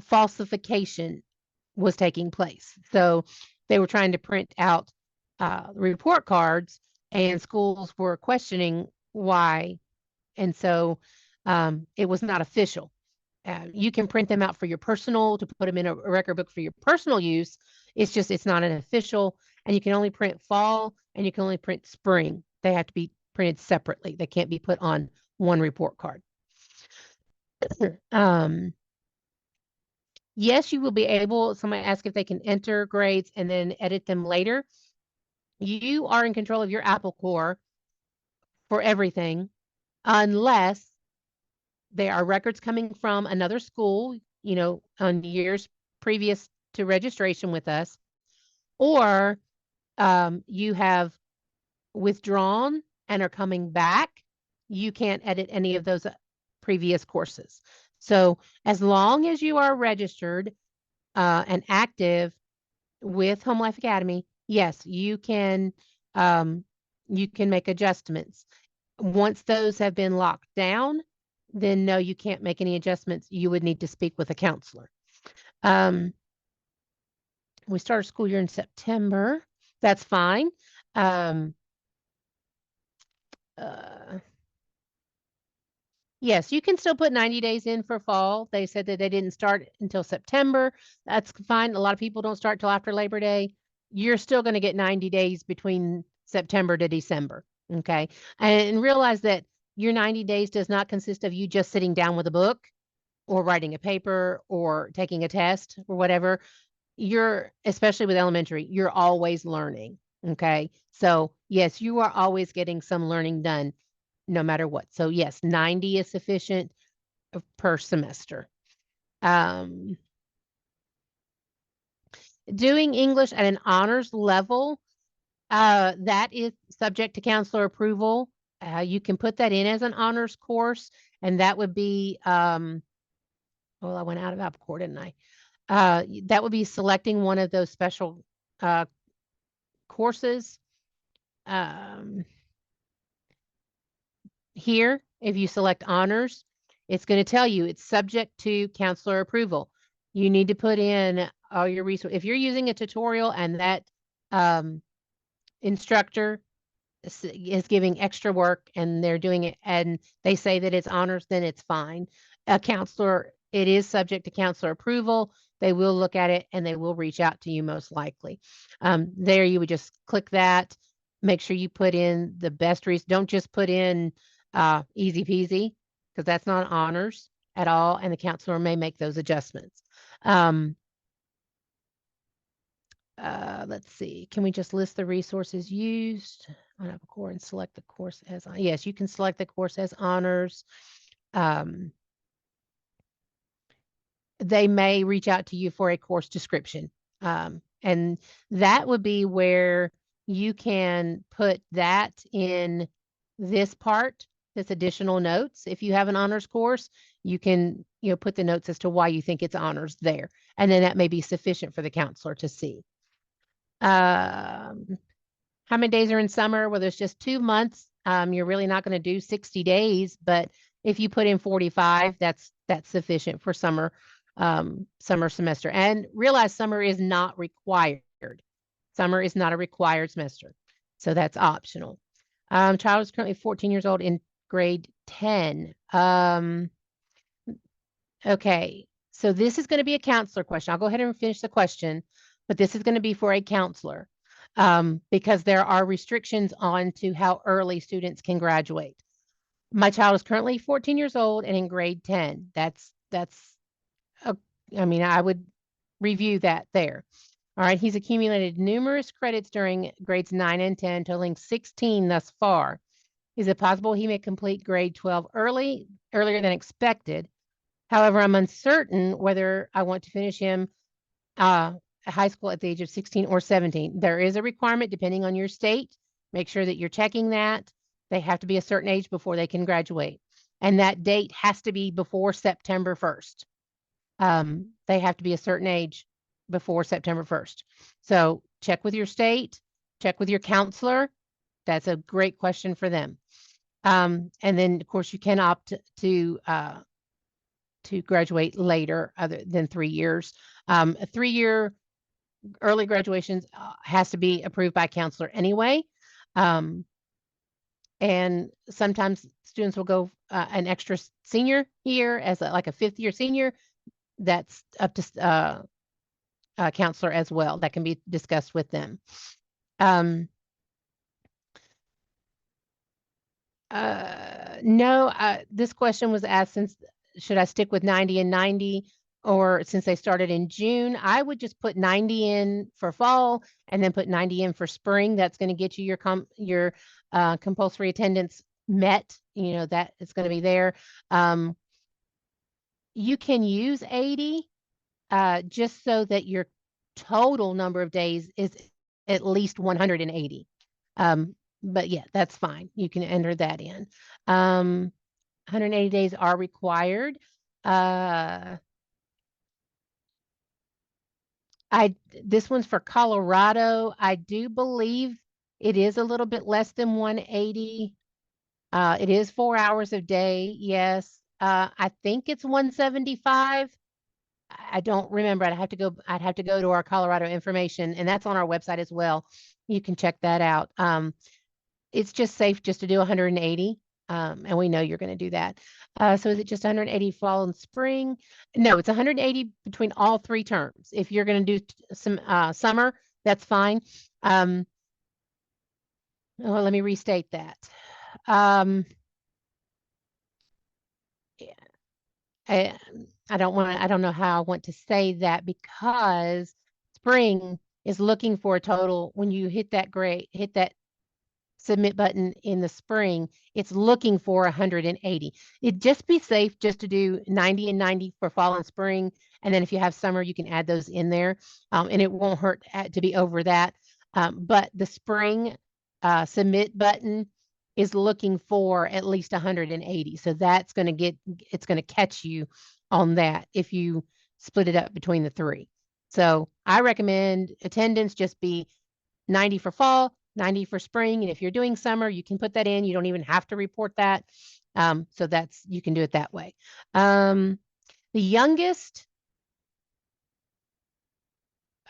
falsification was taking place. So they were trying to print out report cards and schools were questioning why. And so it was not official. You can print them out for your personal, to put them in a record book for your personal use. It's not an official. and you can only print fall and you can only print spring. They have to be printed separately. They can't be put on one report card. Yes, you will be able, somebody asked if they can enter grades and then edit them later. You are in control of your Applecore for everything, unless there are records coming from another school, on years previous to registration with us, or you have withdrawn and are coming back. You can't edit any of those previous courses. So as long as you are registered and active with HomeLife Academy, yes, you can make adjustments. Once those have been locked down, then no, you can't make any adjustments. You would need to speak with a counselor. We start our school year in September. That's fine. Yes, you can still put 90 days in for fall. They said that they didn't start until September. That's fine. A lot of people don't start till after Labor Day. You're still going to get 90 days between September to December. Okay. And realize that your 90 days does not consist of you just sitting down with a book or writing a paper or taking a test or whatever. Especially with elementary, you're always learning. Okay. So yes, you are always getting some learning done no matter what. So yes, 90 is sufficient per semester. Doing English at an honors level, that is subject to counselor approval. You can put that in as an honors course, and that would be, well, I went out of Applecore, didn't I? That would be selecting one of those special courses. Here, if you select honors, it's going to tell you it's subject to counselor approval. You need to put in all your resources. If you're using a tutorial and that instructor is giving extra work and they're doing it and they say that it's honors, then it's fine. A counselor, it is subject to counselor approval. They will look at it and they will reach out to you most likely. There you would just click that. Make sure you put in the best reason. Don't just put in easy peasy, because that's not honors at all, and the counselor may make those adjustments. Let's see, can we just list the resources used on Applecore and select the course as, yes, you can select the course as honors. They may reach out to you for a course description, and that would be where you can put that in this part, this additional notes. If you have an honors course, you can put the notes as to why you think it's honors there, and then that may be sufficient for the counselor to see. How many days are in summer? Well, there's just 2 months. You're really not going to do 60 days, but if you put in 45, that's sufficient for summer semester. And realize summer is not required. Summer is not a required semester, so that's optional. Child is currently 14 years old in grade 10. Okay, so this is going to be a counselor question. I'll go ahead and finish the question, but this is going to be for a counselor because there are restrictions on to how early students can graduate. My child is currently 14 years old and in grade 10. I would review that there. All right, he's accumulated numerous credits during grades 9 and 10, totaling 16 thus far. Is it possible he may complete grade 12 earlier than expected? However, I'm uncertain whether I want to finish him high school at the age of 16 or 17. There is a requirement depending on your state. Make sure that you're checking that. They have to be a certain age before they can graduate. And that date has to be before September 1st. They have to be a certain age before September 1st. So check with your state, check with your counselor. That's a great question for them. And then, of course, you can opt to graduate later other than 3 years. A 3-year early graduation has to be approved by a counselor anyway. And sometimes students will go an extra senior year as like a 5th year senior. That's up to a counselor as well. That can be discussed with them. Um, no, this question was asked since should I stick with 90 and 90 or since they started in June, I would just put 90 in for fall and then put 90 in for spring. That's going to get you your compulsory attendance met, you know, that it's going to be there. Um, you can use 80 just so that your total number of days is at least 180. But yeah, that's fine. You can enter that in. 180 days are required. Uh, I this one's for Colorado. I do believe it is a little bit less than 180. It is 4 hours a day. Yes. I think it's 175. I don't remember. I'd have to go to our Colorado information, and that's on our website as well. You can check that out. It's just safe just to do 180. And we know you're going to do that. So is it just 180 fall and spring? No, it's 180 between all three terms. If you're going to do some summer, that's fine. Well, let me restate that. Yeah, I don't know how I want to say that because spring is looking for a total when you hit that submit button in the spring, it's looking for 180. It'd just be safe just to do 90 and 90 for fall and spring. And then if you have summer, you can add those in there. And it won't hurt to be over that. But the spring submit button is looking for at least 180. So that's going to it's going to catch you on that if you split it up between the three. So I recommend attendance just be 90 for fall, 90 for spring. And if you're doing summer, you can put that in. You don't even have to report that. So you can do it that way. The youngest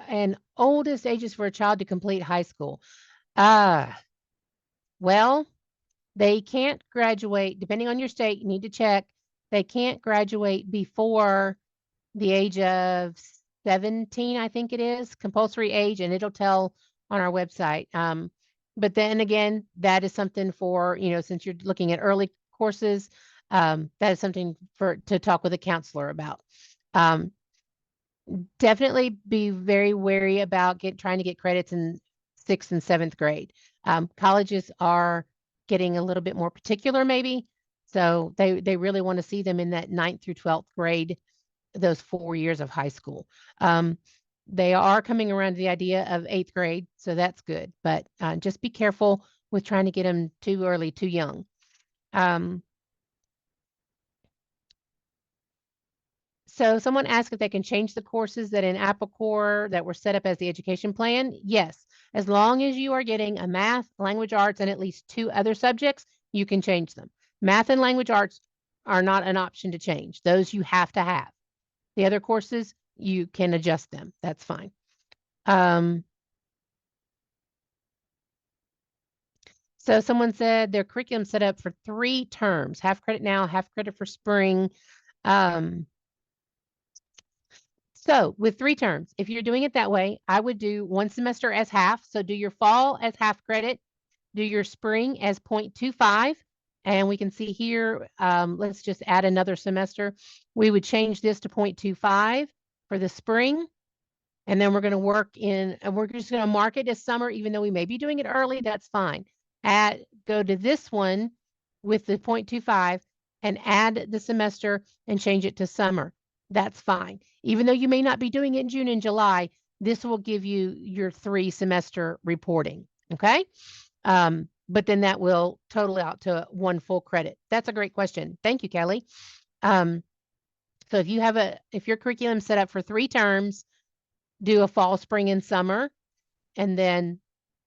and oldest ages for a child to complete high school. Well, they can't graduate, depending on your state, you need to check. They can't graduate before the age of 17, I think it is, compulsory age, and it'll tell on our website. But then again, that is something for, since you're looking at early courses, that is something to talk with a counselor about. Definitely be very wary about trying to get credits in 6th and 7th grade. Colleges are getting a little bit more particular maybe. So they really want to see them in that 9th through 12th grade, those 4 years of high school. They are coming around to the idea of 8th grade, so that's good. But just be careful with trying to get them too early, too young. So someone asked if they can change the courses that in Applecore that were set up as the education plan. Yes, as long as you are getting a math, language arts, and at least 2 other subjects, you can change them. Math and language arts are not an option to change. Those you have to have. The other courses, you can adjust them. That's fine. So someone said their curriculum set up for 3 terms, half credit now, half credit for spring. So with 3 terms, if you're doing it that way, I would do 1 semester as half. So do your fall as half credit, do your spring as 0.25. And we can see here, let's just add another semester. We would change this to 0.25 for the spring. And then we're going to work in, and we're just going to mark it as summer, even though we may be doing it early, that's fine. Go to this one with the 0.25 and add the semester and change it to summer. That's fine. Even though you may not be doing it in June and July, this will give you your 3 semester reporting. Okay. But then that will total out to 1 full credit. That's a great question. Thank you, Kelly. So if your curriculum set up for 3 terms, do a fall, spring, and summer, and then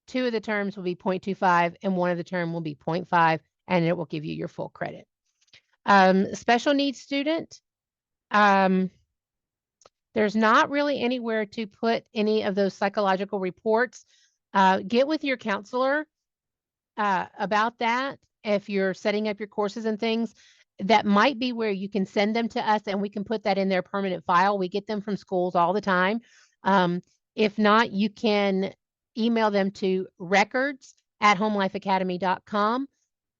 2 of the terms will be 0.25 and 1 of the term will be 0.5, and it will give you your full credit. Special needs student, there's not really anywhere to put any of those psychological reports. Get with your counselor about that. If you're setting up your courses and things, that might be where you can send them to us and we can put that in their permanent file. We get them from schools all the time. If not, you can email them to records@homelifeacademy.com,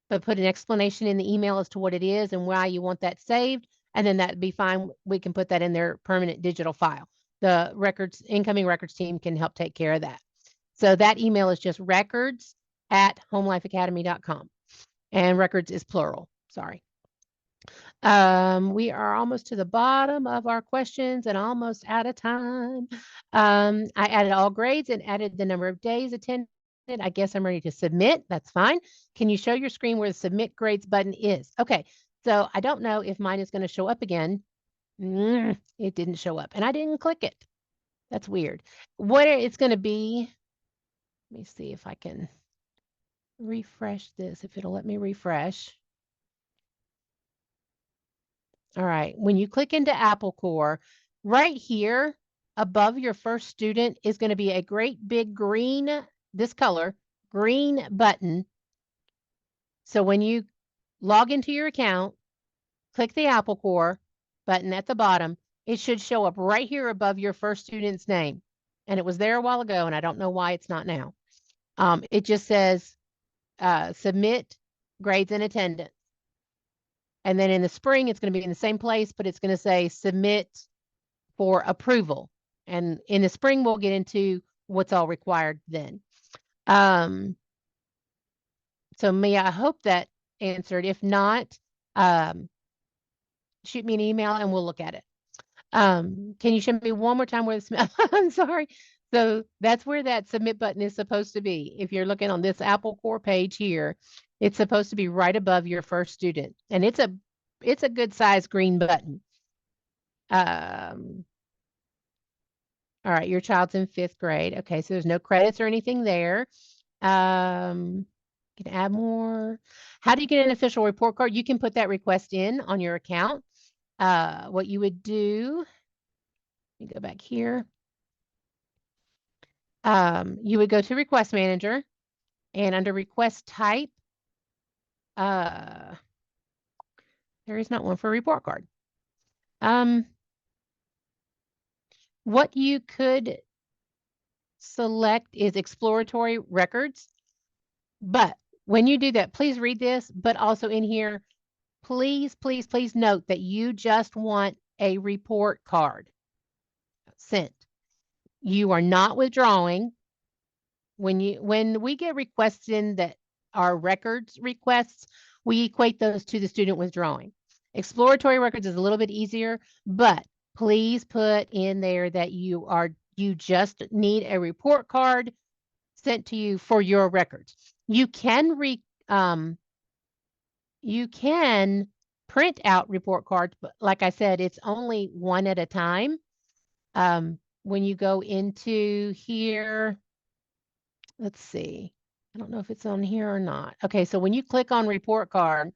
but put an explanation in the email as to what it is and why you want that saved, and then that'd be fine. We can put that in their permanent digital file. The incoming records team can help take care of that. So that email is just records@homelifeacademy.com, and records is plural. Sorry. We are almost to the bottom of our questions and almost out of time. I added all grades and added the number of days attended. I guess I'm ready to submit. That's fine. Can you show your screen where the submit grades button is? Okay, so I don't know if mine is going to show up again. It didn't show up and I didn't click it. That's weird. What it's going to be, let me see if I can refresh this, if it'll let me refresh. All right, when you click into Applecore, right here above your first student is going to be a great big green, this color, green button. So when you log into your account, click the Applecore button at the bottom, it should show up right here above your first student's name. And it was there a while ago, and I don't know why it's not now. It just says submit grades and attendance. And then in the spring, it's going to be in the same place, but it's going to say submit for approval. And in the spring, we'll get into what's all required then. So Mia, I hope that answered. If not, shoot me an email and we'll look at it. Can you show me one more time where the I'm sorry. So that's where that submit button is supposed to be. If you're looking on this Applecore page here, it's supposed to be right above your first student. And it's a good size green button. All right, your child's in 5th grade. Okay, so there's no credits or anything there. Can add more. How do you get an official report card? You can put that request in on your account. What you would do, let me go back here. You would go to Request Manager, and under Request Type, there is not one for a report card. What you could select is exploratory records, but when you do that, please read this, but also in here, please, please, please note that you just want a report card sent. You are not withdrawing. When we get requests in that are records requests, we equate those to the student withdrawing. Exploratory records is a little bit easier, but please put in there that you just need a report card sent to you for your records. You can print out report cards, but like I said, it's only one at a time. When you go into here, let's see. I don't know if it's on here or not. Okay, so when you click on report card,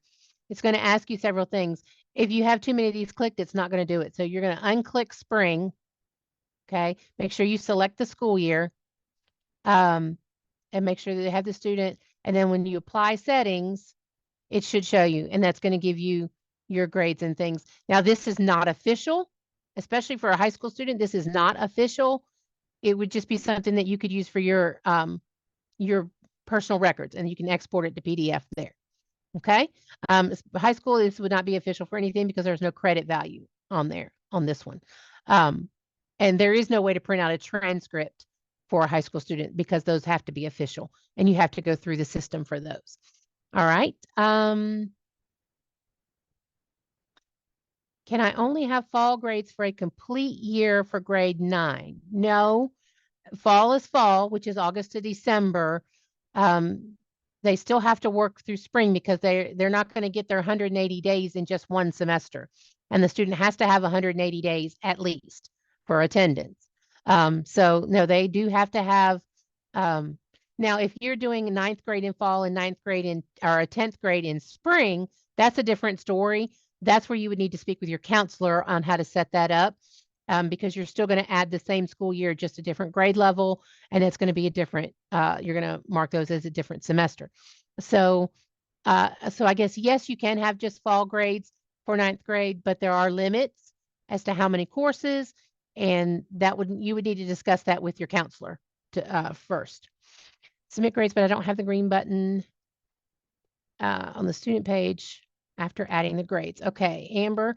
it's going to ask you several things. If you have too many of these clicked, it's not going to do it. So you're going to unclick spring. Okay, make sure you select the school year and make sure that they have the student. And then when you apply settings, it should show you, and that's going to give you your grades and things. Now, this is not official, especially for a high school student. This is not official. It would just be something that you could use for your personal records, and you can export it to PDF there. Okay. High school, this would not be official for anything because there's no credit value on there on this one. And there is no way to print out a transcript for a high school student because those have to be official and you have to go through the system for those. All right. Can I only have fall grades for a complete year for grade 9? No, fall is fall, which is August to December. They still have to work through spring because they're not going to get their 180 days in just one semester. And the student has to have 180 days at least for attendance. So no, they do have to have, now if you're doing 9th grade in fall and 9th grade in, or a 10th grade in spring, that's a different story. That's where you would need to speak with your counselor on how to set that up. Because you're still going to add the same school year, just a different grade level, and it's going to be a different, you're going to mark those as a different semester. So I guess, yes, you can have just fall grades for 9th grade, but there are limits as to how many courses, and you would need to discuss that with your counselor first. Submit grades, but I don't have the green button on the student page after adding the grades. Okay, Amber,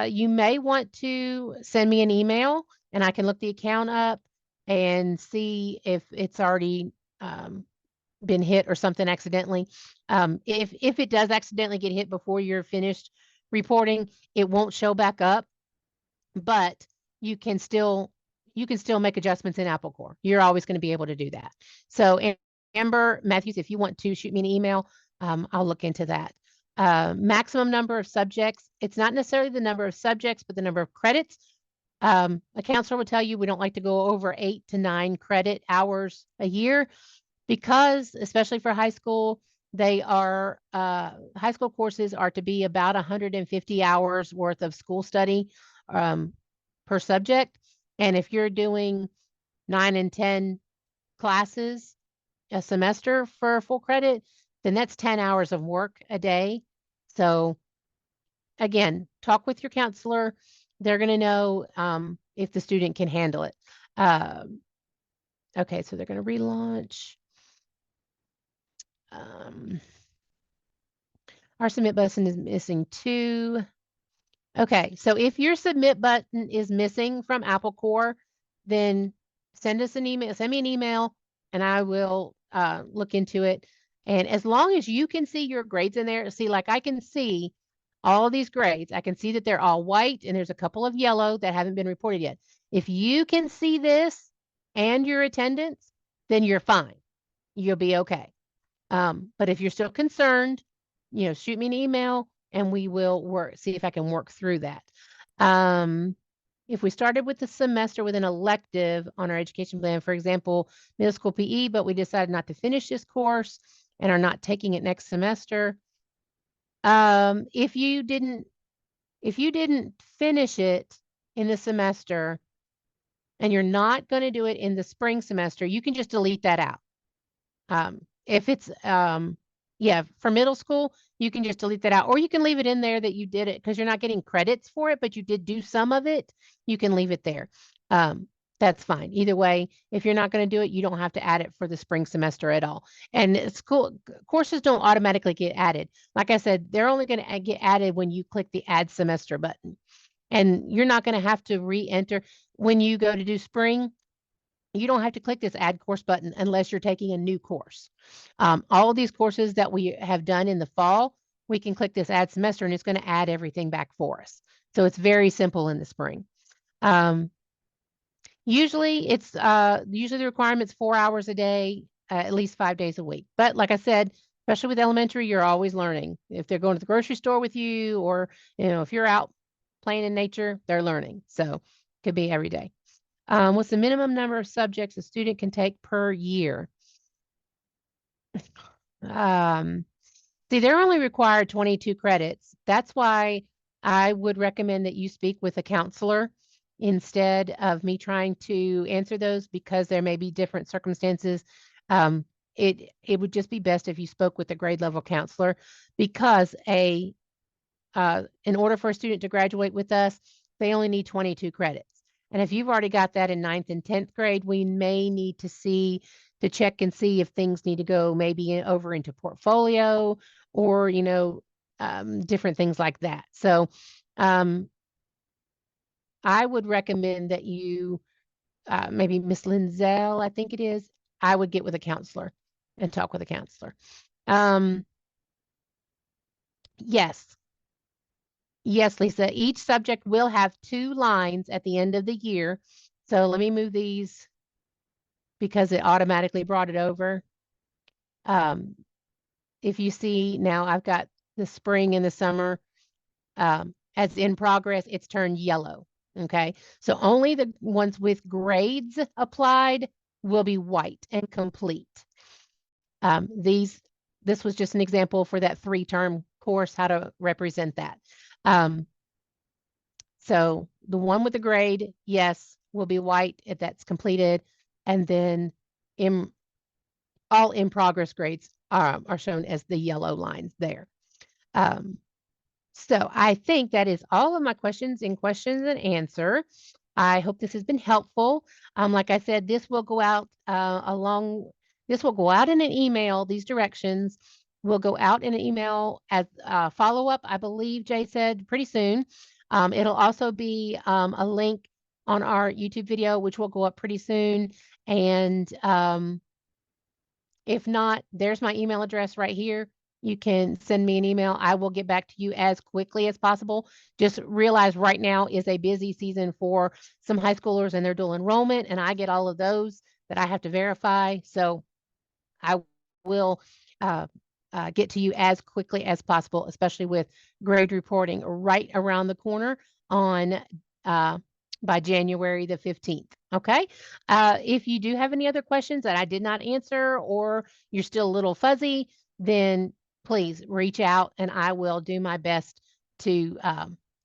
you may want to send me an email and I can look the account up and see if it's already been hit or something accidentally. If it does accidentally get hit before you're finished reporting, it won't show back up, but you can still make adjustments in Applecore. You're always going to be able to do that. So Amber Matthews, if you want to shoot me an email, I'll look into that. Maximum number of subjects. It's not necessarily the number of subjects, but the number of credits. A counselor would tell you we don't like to go over 8 to 9 credit hours a year because, especially for high school, high school courses are to be about 150 hours worth of school study per subject. And if you're doing 9 and 10 classes a semester for full credit, then that's 10 hours of work a day. So again, talk with your counselor. They're going to know if the student can handle it. Okay, so they're going to relaunch. Our submit button is missing 2. Okay, so if your submit button is missing from Applecore, then send us an email, send me an email, and I will look into it. And as long as you can see your grades in there, see, like I can see all of these grades. I can see that they're all white and there's a couple of yellow that haven't been reported yet. If you can see this and your attendance, then you're fine. You'll be okay. But if you're still concerned, shoot me an email and we will see if I can work through that. If we started with the semester with an elective on our education plan, for example, middle school PE, but we decided not to finish this course and are not taking it next semester. If you didn't finish it in the semester and you're not going to do it in the spring semester, you can just delete that out. If it's, for middle school, you can just delete that out, or you can leave it in there that you did it because you're not getting credits for it, but you did do some of it. You can leave it there. That's fine. Either way, if you're not going to do it, you don't have to add it for the spring semester at all. And courses don't automatically get added. Like I said, they're only going to get added when you click the add semester button. And you're not going to have to re-enter when you go to do spring. You don't have to click this add course button unless you're taking a new course. All of these courses that we have done in the fall, we can click this add semester and it's going to add everything back for us. So it's very simple in the spring. Usually the requirement's 4 hours a day, at least 5 days a week. But like I said, especially with elementary, you're always learning. If they're going to the grocery store with you, or if you're out playing in nature, they're learning. So it could be every day. What's the minimum number of subjects a student can take per year? See, they're only required 22 credits. That's why I would recommend that you speak with a counselor instead of me trying to answer those, because there may be different circumstances. It would just be best if you spoke with a grade level counselor, because in order for a student to graduate with us, they only need 22 credits. And if you've already got that in 9th and 10th grade, we may need to check and see if things need to go maybe over into portfolio or, different things like that. So I would recommend that you, maybe Miss Linzel, I think it is, I would get with a counselor and talk with a counselor. Yes, Lisa, each subject will have 2 lines at the end of the year. So let me move these because it automatically brought it over. If you see now, I've got the spring and the summer as in progress, it's turned yellow. Okay, so only the ones with grades applied will be white and complete. This was just an example for that 3-term course, how to represent that. So the one with the grade, yes, will be white if that's completed. And then all in progress grades are shown as the yellow lines there. So I think that is all of my questions and answer. I hope this has been helpful. Like I said, this will go out in an email. These directions will go out in an email as follow up. I believe Jay said pretty soon. It'll also be a link on our YouTube video, which will go up pretty soon. And if not, there's my email address right here. You can send me an email. I will get back to you as quickly as possible. Just realize right now is a busy season for some high schoolers and their dual enrollment, and I get all of those that I have to verify. So I will uh, get to you as quickly as possible, especially with grade reporting right around the corner on uh, by January the 15th. Okay. If you do have any other questions that I did not answer or you're still a little fuzzy, then please reach out and I will do my best to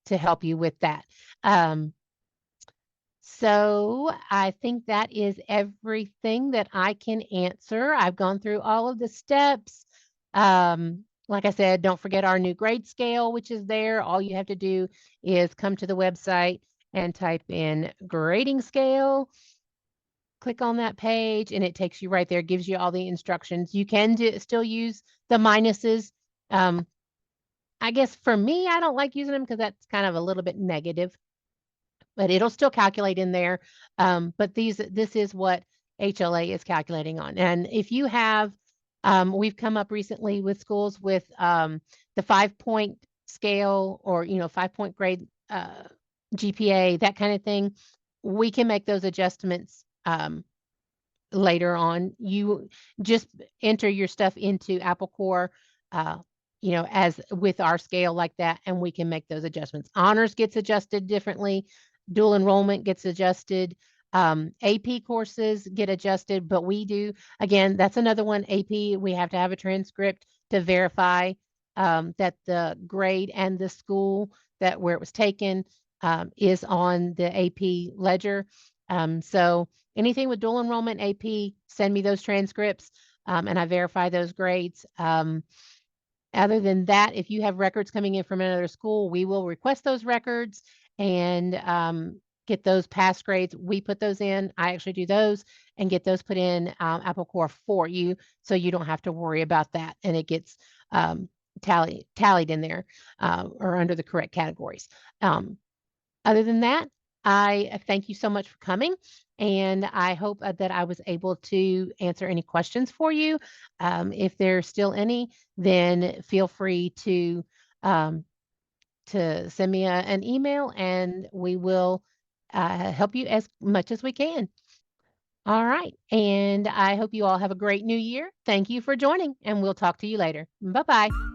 help you with that. Um, so I think that is everything that I can answer. I've gone through all of the steps. Like I said, don't forget our new grade scale, which is there. All you have to do is come to the website and type in grading scale, click on that page, and it takes you right there, gives you all the instructions. You can still use the minuses. Um, I guess for me, I don't like using them because that's kind of a little bit negative, but it'll still calculate in there. But this is what HLA is calculating on. And if you have, we've come up recently with schools with the 5-point scale or, 5-point grade GPA, that kind of thing. We can make those adjustments later on. You just enter your stuff into Applecore, uh, as with our scale like that, and we can make those adjustments. Honors gets adjusted differently. Dual enrollment gets adjusted. AP courses get adjusted, but we do, again, that's another one. AP, we have to have a transcript to verify that the grade and the school that where it was taken is on the AP ledger. So anything with dual enrollment AP, send me those transcripts and I verify those grades. Other than that, if you have records coming in from another school, we will request those records and get those past grades. We put those in. I actually do those and get those put in Applecore for you, so you don't have to worry about that, and it gets tallied in there or under the correct categories. Other than that, I thank you so much for coming, and I hope that I was able to answer any questions for you. If there's still any, then feel free to send me an email, and we will help you as much as we can. All right, and I hope you all have a great new year. Thank you for joining, and we'll talk to you later. Bye-bye.